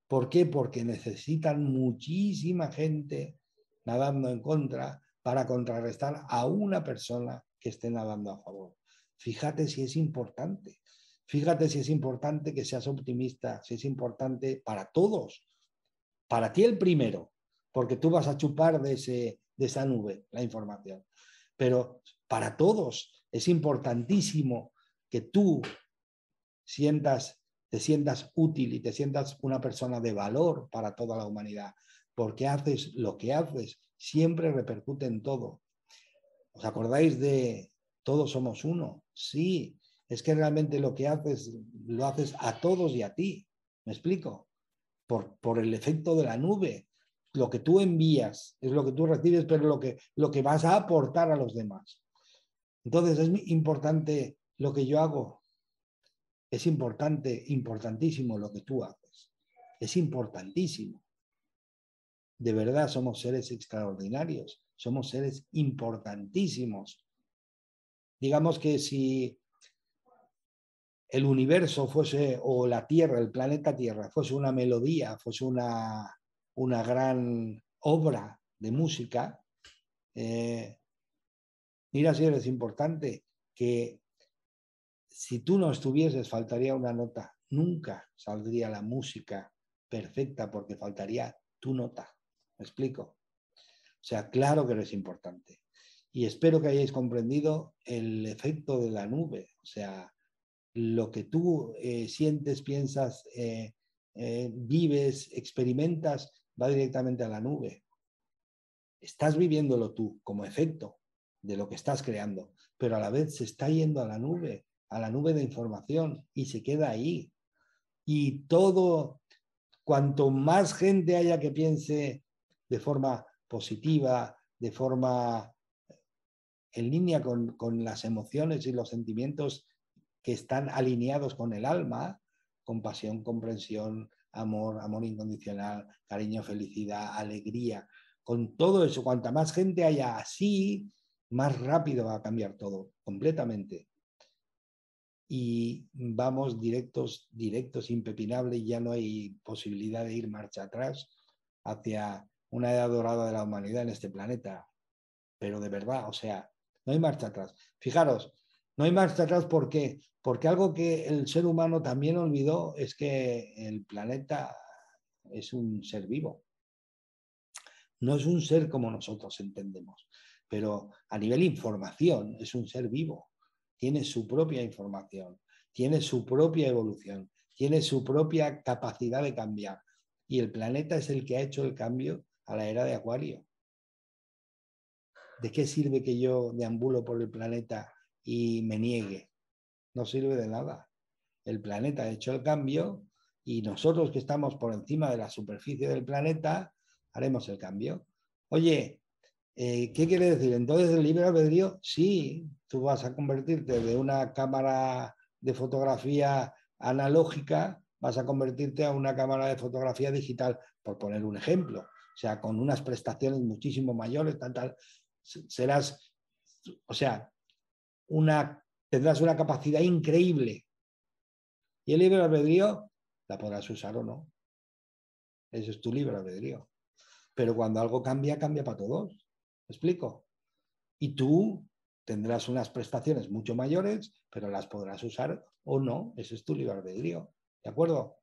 ¿Por qué? Porque necesitan muchísima gente nadando en contra para contrarrestar a una persona que esté nadando a favor. Fíjate si es importante. Fíjate si es importante que seas optimista, si es importante para todos. Para ti el primero, porque tú vas a chupar de esa nube la información. Pero para todos es importantísimo que tú te sientas útil y te sientas una persona de valor para toda la humanidad, porque haces lo que haces, siempre repercute en todo. ¿Os acordáis de todos somos uno? Sí, es que realmente lo que haces, lo haces a todos y a ti. ¿Me explico? Por el efecto de la nube. Lo que tú envías es lo que tú recibes, pero lo que vas a aportar a los demás. Entonces es importante lo que yo hago. Es importante, importantísimo lo que tú haces. Es importantísimo. De verdad, somos seres extraordinarios. Somos seres importantísimos. Digamos que si el universo fuese, o la Tierra, el planeta Tierra, fuese una melodía, fuese una gran obra de música, mira si eres importante, que si tú no estuvieses faltaría una nota, nunca saldría la música perfecta porque faltaría tu nota. ¿Me explico? O sea, claro que eres importante. Y espero que hayáis comprendido el efecto de la nube. O sea, lo que tú sientes, piensas, vives, experimentas, va directamente a la nube. Estás viviéndolo tú como efecto de lo que estás creando, pero a la vez se está yendo a la nube de información, y se queda ahí. Y todo, cuanto más gente haya que piense de forma positiva, de forma en línea con las emociones y los sentimientos que están alineados con el alma, compasión, comprensión, amor, amor incondicional, cariño, felicidad, alegría, con todo eso, cuanta más gente haya así, más rápido va a cambiar todo, completamente. y vamos directos, impepinable, y ya no hay posibilidad de ir marcha atrás hacia una edad dorada de la humanidad en este planeta. Pero de verdad, o sea, no hay marcha atrás. Fijaros, no hay marcha atrás, ¿por qué? Porque algo que el ser humano también olvidó es que el planeta es un ser vivo. No es un ser como nosotros entendemos, pero a nivel información es un ser vivo. Tiene su propia información, tiene su propia evolución, tiene su propia capacidad de cambiar. Y el planeta es el que ha hecho el cambio a la era de Acuario. ¿De qué sirve que yo deambulo por el planeta y me niegue? No sirve de nada. El planeta ha hecho el cambio y nosotros que estamos por encima de la superficie del planeta haremos el cambio. Oye, ¿qué quiere decir? Entonces el libre albedrío, sí, tú vas a convertirte de una cámara de fotografía analógica, vas a convertirte a una cámara de fotografía digital, por poner un ejemplo. O sea, con unas prestaciones muchísimo mayores, tal, serás, o sea, tendrás una capacidad increíble. Y el libre albedrío la podrás usar o no. Ese es tu libre albedrío. Pero cuando algo cambia, cambia para todos. ¿Me explico? Y tú tendrás unas prestaciones mucho mayores, pero las podrás usar o no. Ese es tu libre albedrío. ¿De acuerdo?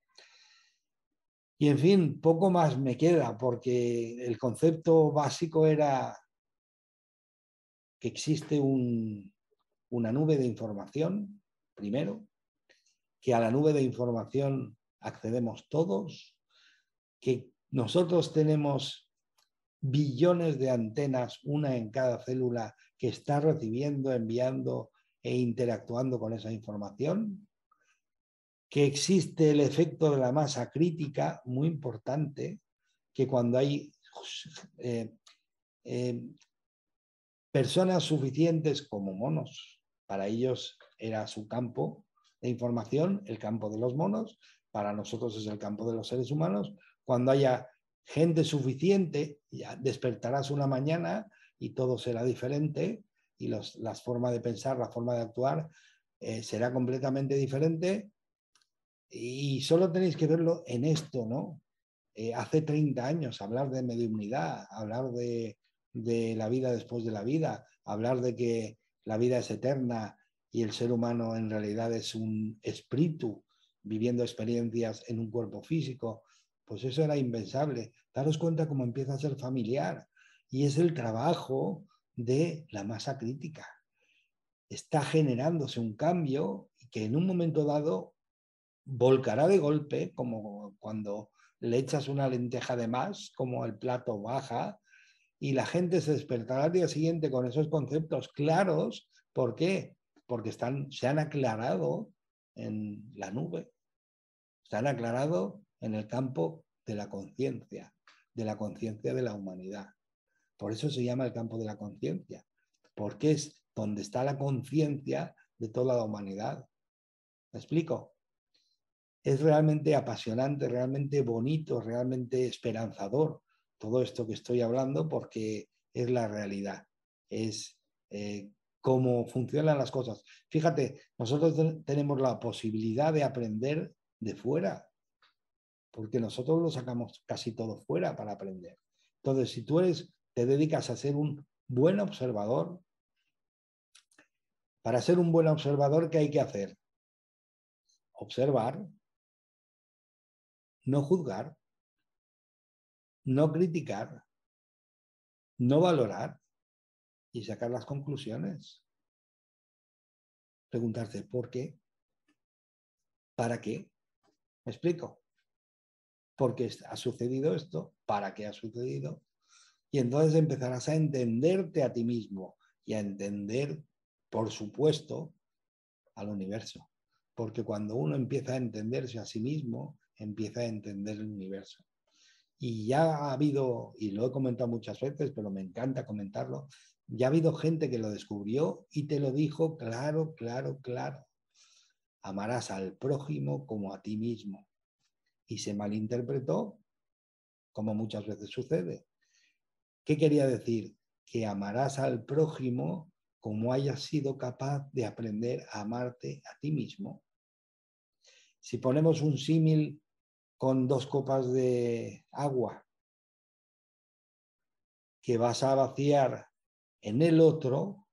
Y en fin, poco más me queda, porque el concepto básico era que existe una nube de información, primero, que a la nube de información accedemos todos, que nosotros tenemos billones de antenas, una en cada célula, que está recibiendo, enviando e interactuando con esa información, que existe el efecto de la masa crítica, muy importante, que cuando hay personas suficientes como monos, para ellos era su campo de información, el campo de los monos, para nosotros es el campo de los seres humanos. Cuando haya gente suficiente, ya despertarás una mañana y todo será diferente y las formas de pensar, la forma de actuar será completamente diferente, y solo tenéis que verlo en esto, ¿no? Hace 30 años hablar de mediunidad, hablar de la vida después de la vida, hablar de que la vida es eterna y el ser humano en realidad es un espíritu viviendo experiencias en un cuerpo físico, pues eso era impensable. Daros cuenta cómo empieza a ser familiar, y es el trabajo de la masa crítica. Está generándose un cambio que en un momento dado volcará de golpe, como cuando le echas una lenteja de más, como el plato baja, y la gente se despertará al día siguiente con esos conceptos claros. ¿Por qué? Porque se han aclarado en la nube, se han aclarado en el campo de la conciencia de la humanidad. Por eso se llama el campo de la conciencia, porque es donde está la conciencia de toda la humanidad. ¿Me explico? Es realmente apasionante, realmente bonito, realmente esperanzador todo esto que estoy hablando, porque es la realidad, es cómo funcionan las cosas. Fíjate, nosotros tenemos la posibilidad de aprender de fuera, porque nosotros lo sacamos casi todo fuera para aprender. Entonces, si tú te dedicas a ser un buen observador, para ser un buen observador, ¿qué hay que hacer? Observar, no juzgar, no criticar, no valorar y sacar las conclusiones. Preguntarse por qué, para qué. ¿Me explico? ¿Por qué ha sucedido esto? ¿Para qué ha sucedido? Y entonces empezarás a entenderte a ti mismo y a entender, por supuesto, al universo. Porque cuando uno empieza a entenderse a sí mismo, empieza a entender el universo. Y ya ha habido, y lo he comentado muchas veces, pero me encanta comentarlo, ya ha habido gente que lo descubrió y te lo dijo claro, claro, claro. Amarás al prójimo como a ti mismo. Y se malinterpretó, como muchas veces sucede. ¿Qué quería decir? Que amarás al prójimo como hayas sido capaz de aprender a amarte a ti mismo. Si ponemos un símil con 2 copas de agua que vas a vaciar en el otro,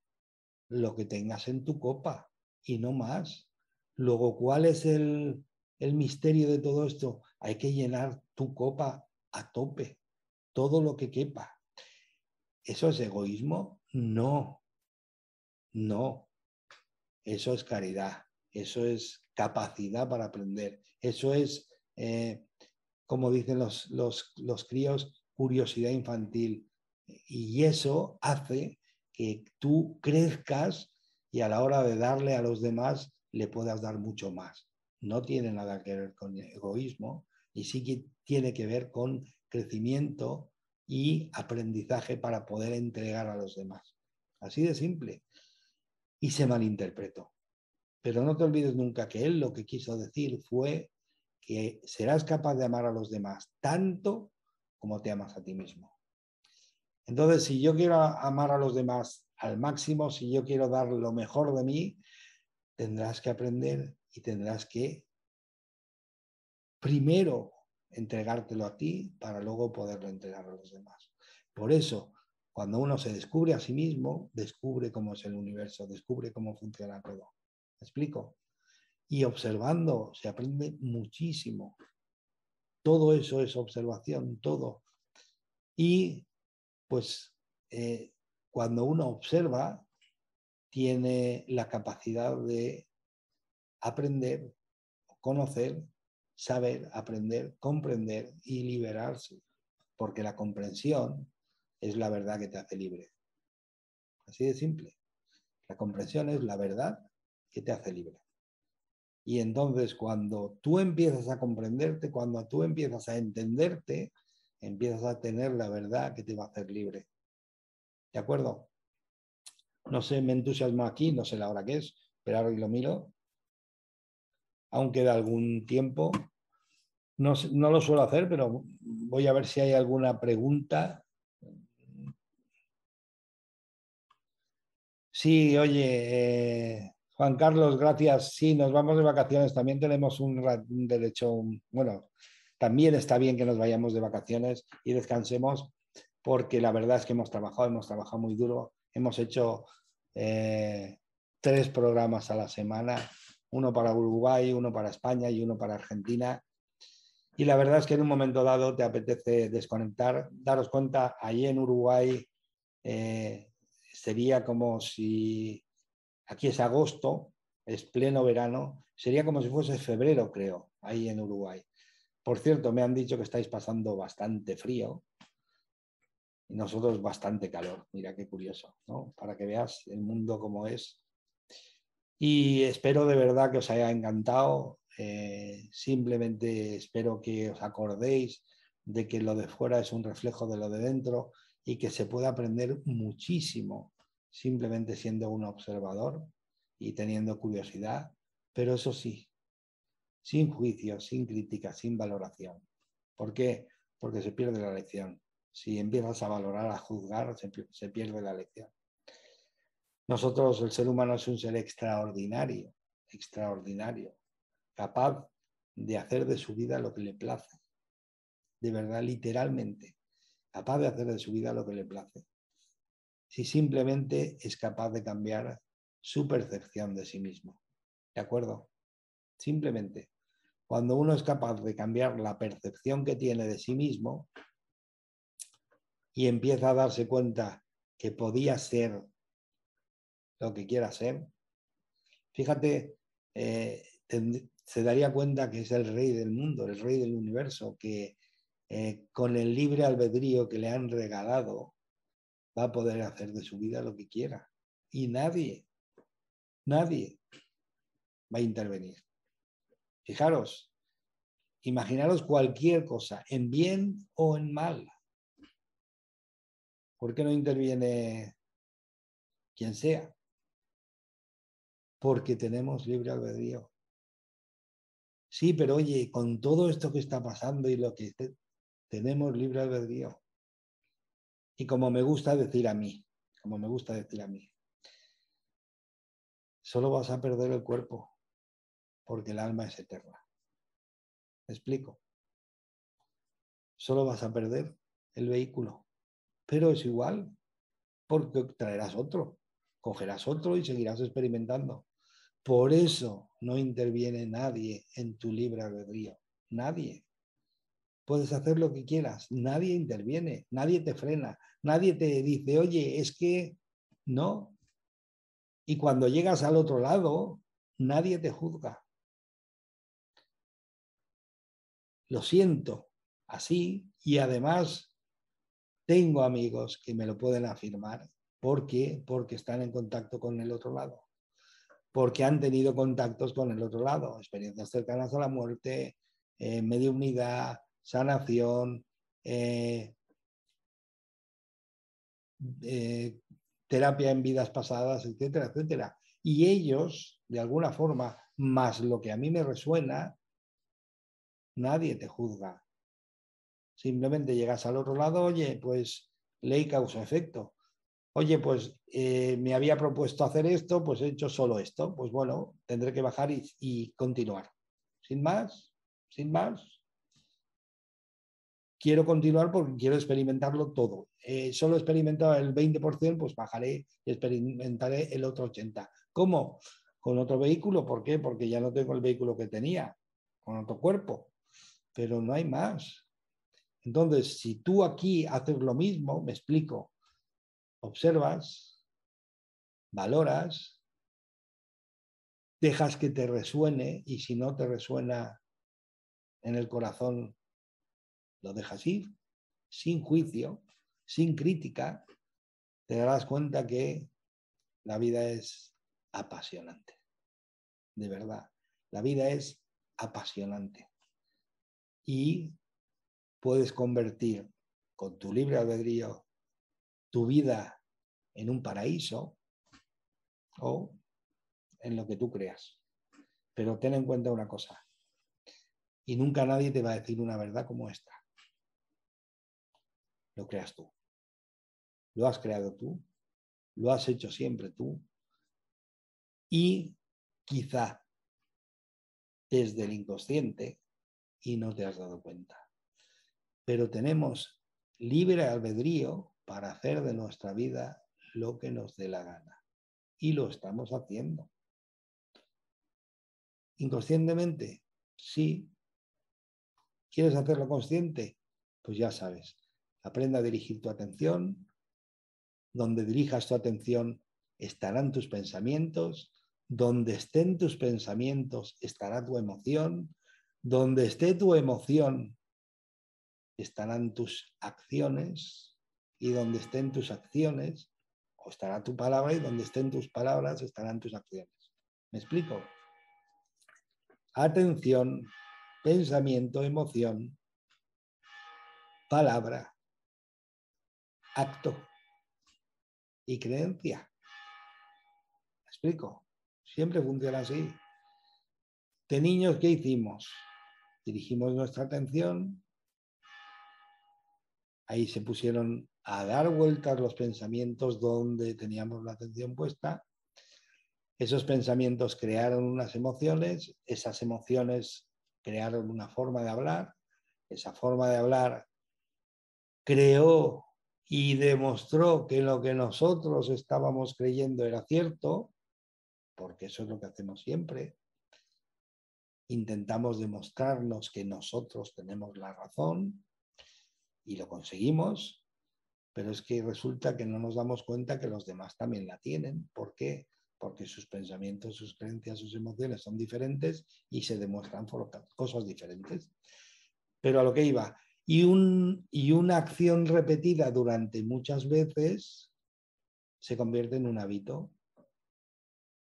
lo que tengas en tu copa y no más. Luego, ¿cuál es el misterio de todo esto? Hay que llenar tu copa a tope, todo lo que quepa. ¿Eso es egoísmo? No, no. Eso es caridad, eso es capacidad para aprender, eso es, como dicen los críos, curiosidad infantil. Y eso hace que tú crezcas y a la hora de darle a los demás le puedas dar mucho más. No tiene nada que ver con egoísmo y sí que tiene que ver con crecimiento y aprendizaje para poder entregar a los demás. Así de simple. Y se malinterpretó. Pero no te olvides nunca que él lo que quiso decir fue que serás capaz de amar a los demás tanto como te amas a ti mismo. Entonces, si yo quiero amar a los demás al máximo, si yo quiero dar lo mejor de mí, tendrás que aprender y tendrás que primero entregártelo a ti para luego poderlo entregar a los demás. Por eso, cuando uno se descubre a sí mismo, descubre cómo es el universo, descubre cómo funciona todo. ¿Me explico? Y observando se aprende muchísimo. Todo eso es observación, todo. Y pues cuando uno observa, tiene la capacidad de aprender, conocer, saber, aprender, comprender y liberarse. Porque la comprensión es la verdad que te hace libre. Así de simple. La comprensión es la verdad que te hace libre. Y entonces cuando tú empiezas a comprenderte, cuando tú empiezas a entenderte, empiezas a tener la verdad que te va a hacer libre. ¿De acuerdo? No sé, me entusiasmo aquí, no sé la hora que es, pero ahora lo miro. Aún queda algún tiempo. No, no lo suelo hacer, pero voy a ver si hay alguna pregunta. Sí, oye, Juan Carlos, gracias. Sí, nos vamos de vacaciones. También tenemos un derecho, bueno, también está bien que nos vayamos de vacaciones y descansemos, porque la verdad es que hemos trabajado muy duro. Hemos hecho 3 programas a la semana, uno para Uruguay, uno para España y uno para Argentina. Y la verdad es que en un momento dado te apetece desconectar. Daros cuenta, allí en Uruguay sería como si, aquí es agosto, es pleno verano, sería como si fuese febrero, creo, ahí en Uruguay. Por cierto, me han dicho que estáis pasando bastante frío y nosotros bastante calor. Mira qué curioso, ¿no? Para que veas el mundo como es. Y espero de verdad que os haya encantado. Simplemente espero que os acordéis de que lo de fuera es un reflejo de lo de dentro y que se puede aprender muchísimo simplemente siendo un observador y teniendo curiosidad, pero eso sí, sin juicio, sin crítica, sin valoración. ¿Por qué? Porque se pierde la lección. Si empiezas a valorar, a juzgar, se pierde la lección. Nosotros, el ser humano es un ser extraordinario, extraordinario, capaz de hacer de su vida lo que le place. De verdad, literalmente, capaz de hacer de su vida lo que le place. Si simplemente es capaz de cambiar su percepción de sí mismo. ¿De acuerdo? Simplemente. Cuando uno es capaz de cambiar la percepción que tiene de sí mismo y empieza a darse cuenta que podía ser lo que quiera ser, fíjate, se daría cuenta que es el rey del mundo, el rey del universo, que con el libre albedrío que le han regalado va a poder hacer de su vida lo que quiera. Y nadie va a intervenir. Fijaros, imaginaros cualquier cosa, en bien o en mal. ¿Por qué no interviene quien sea? Porque tenemos libre albedrío. Sí, pero oye, con todo esto que está pasando y lo que tenemos libre albedrío. Y como me gusta decir a mí, solo vas a perder el cuerpo, porque el alma es eterna. ¿Me explico? Solo vas a perder el vehículo, pero es igual, porque traerás otro, cogerás otro y seguirás experimentando. Por eso no interviene nadie en tu libre albedrío. Nadie. Puedes hacer lo que quieras. Nadie interviene. Nadie te frena. Nadie te dice, oye, es que no. Y cuando llegas al otro lado, nadie te juzga. Lo siento así y además tengo amigos que me lo pueden afirmar. ¿Por qué? Porque están en contacto con el otro lado. Porque han tenido contactos con el otro lado, experiencias cercanas a la muerte, mediunidad, sanación, terapia en vidas pasadas, etcétera, etcétera. Y ellos, de alguna forma, más lo que a mí me resuena, nadie te juzga. Simplemente llegas al otro lado, oye, pues ley causa-efecto. Oye, pues me había propuesto hacer esto, pues he hecho solo esto. Pues bueno, tendré que bajar y continuar. Sin más, sin más. Quiero continuar porque quiero experimentarlo todo. Solo he experimentado el 20%, pues bajaré y experimentaré el otro 80%. ¿Cómo? Con otro vehículo. ¿Por qué? Porque ya no tengo el vehículo que tenía, con otro cuerpo. Pero no hay más. Entonces, si tú aquí haces lo mismo, me explico, observas, valoras, dejas que te resuene y si no te resuena en el corazón, lo dejas ir, sin juicio, sin crítica, te darás cuenta que la vida es apasionante. De verdad, la vida es apasionante. Y puedes convertir con tu libre albedrío tu vida en un paraíso o en lo que tú creas. Pero ten en cuenta una cosa, y nunca nadie te va a decir una verdad como esta. Lo creas tú. Lo has creado tú, lo has hecho siempre tú y quizá desde el inconsciente y no te has dado cuenta. Pero tenemos libre albedrío para hacer de nuestra vida lo que nos dé la gana. Y lo estamos haciendo. Inconscientemente, sí. ¿Quieres hacerlo consciente? Pues ya sabes, aprende a dirigir tu atención. Donde dirijas tu atención estarán tus pensamientos. Donde estén tus pensamientos estará tu emoción. Donde esté tu emoción estarán tus acciones. Y donde estén tus acciones, o estará tu palabra, y donde estén tus palabras estarán tus acciones. ¿Me explico? Atención, pensamiento, emoción, palabra, acto y creencia. ¿Me explico? Siempre funciona así. De niños, ¿qué hicimos? Dirigimos nuestra atención, ahí se pusieron a dar vueltas los pensamientos donde teníamos la atención puesta. Esos pensamientos crearon unas emociones, esas emociones crearon una forma de hablar, esa forma de hablar creó y demostró que lo que nosotros estábamos creyendo era cierto, porque eso es lo que hacemos siempre. Intentamos demostrarnos que nosotros tenemos la razón y lo conseguimos, pero es que resulta que no nos damos cuenta que los demás también la tienen. ¿Por qué? Porque sus pensamientos, sus creencias, sus emociones son diferentes y se demuestran por cosas diferentes. Pero a lo que iba, y una acción repetida durante muchas veces se convierte en un hábito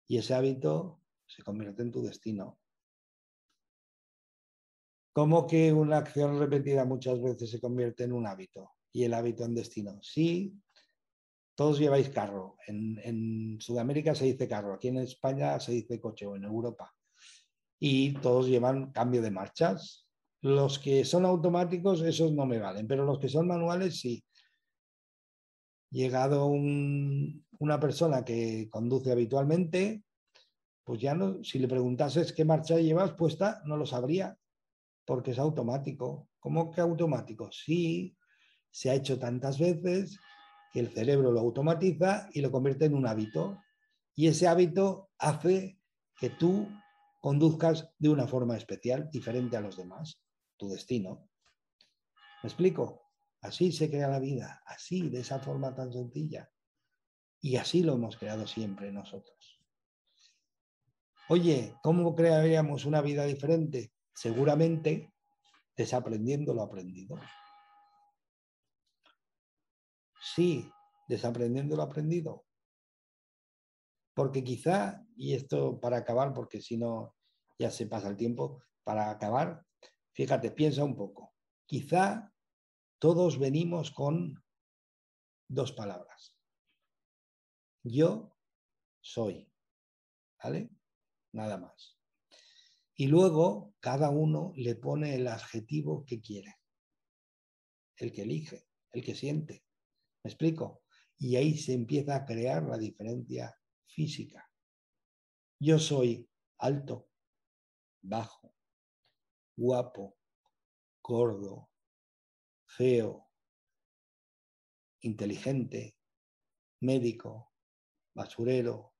y ese hábito se convierte en tu destino. ¿Cómo que una acción repetida muchas veces se convierte en un hábito y el hábito en destino? Sí, todos lleváis carro. En Sudamérica se dice carro, aquí en España se dice coche o en Europa. Y todos llevan cambio de marchas. Los que son automáticos, esos no me valen, pero los que son manuales sí. Llegado una persona que conduce habitualmente, pues ya no, si le preguntases qué marcha llevas puesta, no lo sabría, porque es automático. ¿Cómo que automático? Sí, se ha hecho tantas veces que el cerebro lo automatiza y lo convierte en un hábito. Y ese hábito hace que tú conduzcas de una forma especial, diferente a los demás, tu destino. ¿Me explico? Así se crea la vida, así, de esa forma tan sencilla. Y así lo hemos creado siempre nosotros. Oye, ¿cómo crearíamos una vida diferente? Seguramente desaprendiendo lo aprendido. Sí, desaprendiendo lo aprendido. Porque quizá, y esto para acabar, porque si no ya se pasa el tiempo, para acabar, fíjate, piensa un poco. Quizá todos venimos con dos palabras. Yo soy, ¿vale? Nada más. Y luego cada uno le pone el adjetivo que quiere, el que elige, el que siente. ¿Me explico? Y ahí se empieza a crear la diferencia física. Yo soy alto, bajo, guapo, gordo, feo, inteligente, médico, basurero,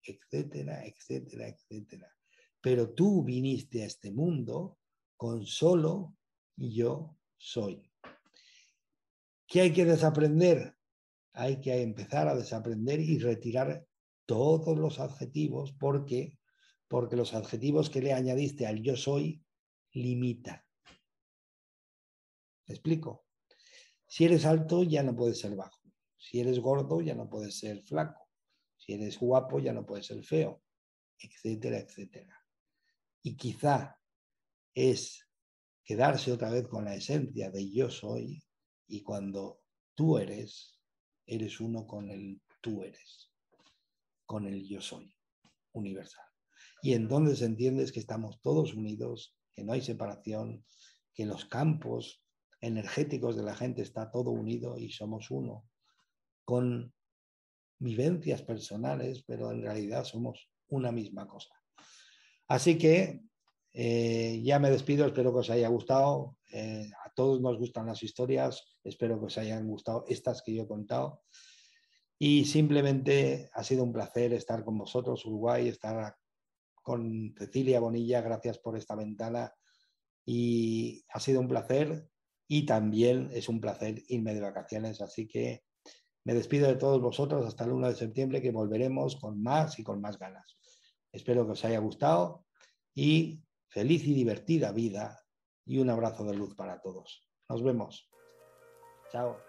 etcétera, etcétera, etcétera. Pero tú viniste a este mundo con solo yo soy. ¿Qué hay que desaprender? Hay que empezar a desaprender y retirar todos los adjetivos porque los adjetivos que le añadiste al yo soy limitan. ¿Me explico? Si eres alto ya no puedes ser bajo. Si eres gordo ya no puedes ser flaco. Si eres guapo ya no puedes ser feo, etcétera, etcétera. Y quizá es quedarse otra vez con la esencia de yo soy y cuando tú eres uno con el tú eres, con el yo soy universal. Y entonces entiendes que estamos todos unidos, que no hay separación, que los campos energéticos de la gente está todo unido y somos uno, con vivencias personales, pero en realidad somos una misma cosa. Así que ya me despido, espero que os haya gustado. A todos nos gustan las historias, espero que os hayan gustado estas que yo he contado. Y simplemente ha sido un placer estar con vosotros, Uruguay, estar con Cecilia Bonilla, gracias por esta ventana. Y ha sido un placer y también es un placer irme de vacaciones, así que me despido de todos vosotros hasta el 1 de septiembre, que volveremos con más y con más ganas. Espero que os haya gustado y feliz y divertida vida y un abrazo de luz para todos. Nos vemos. Chao.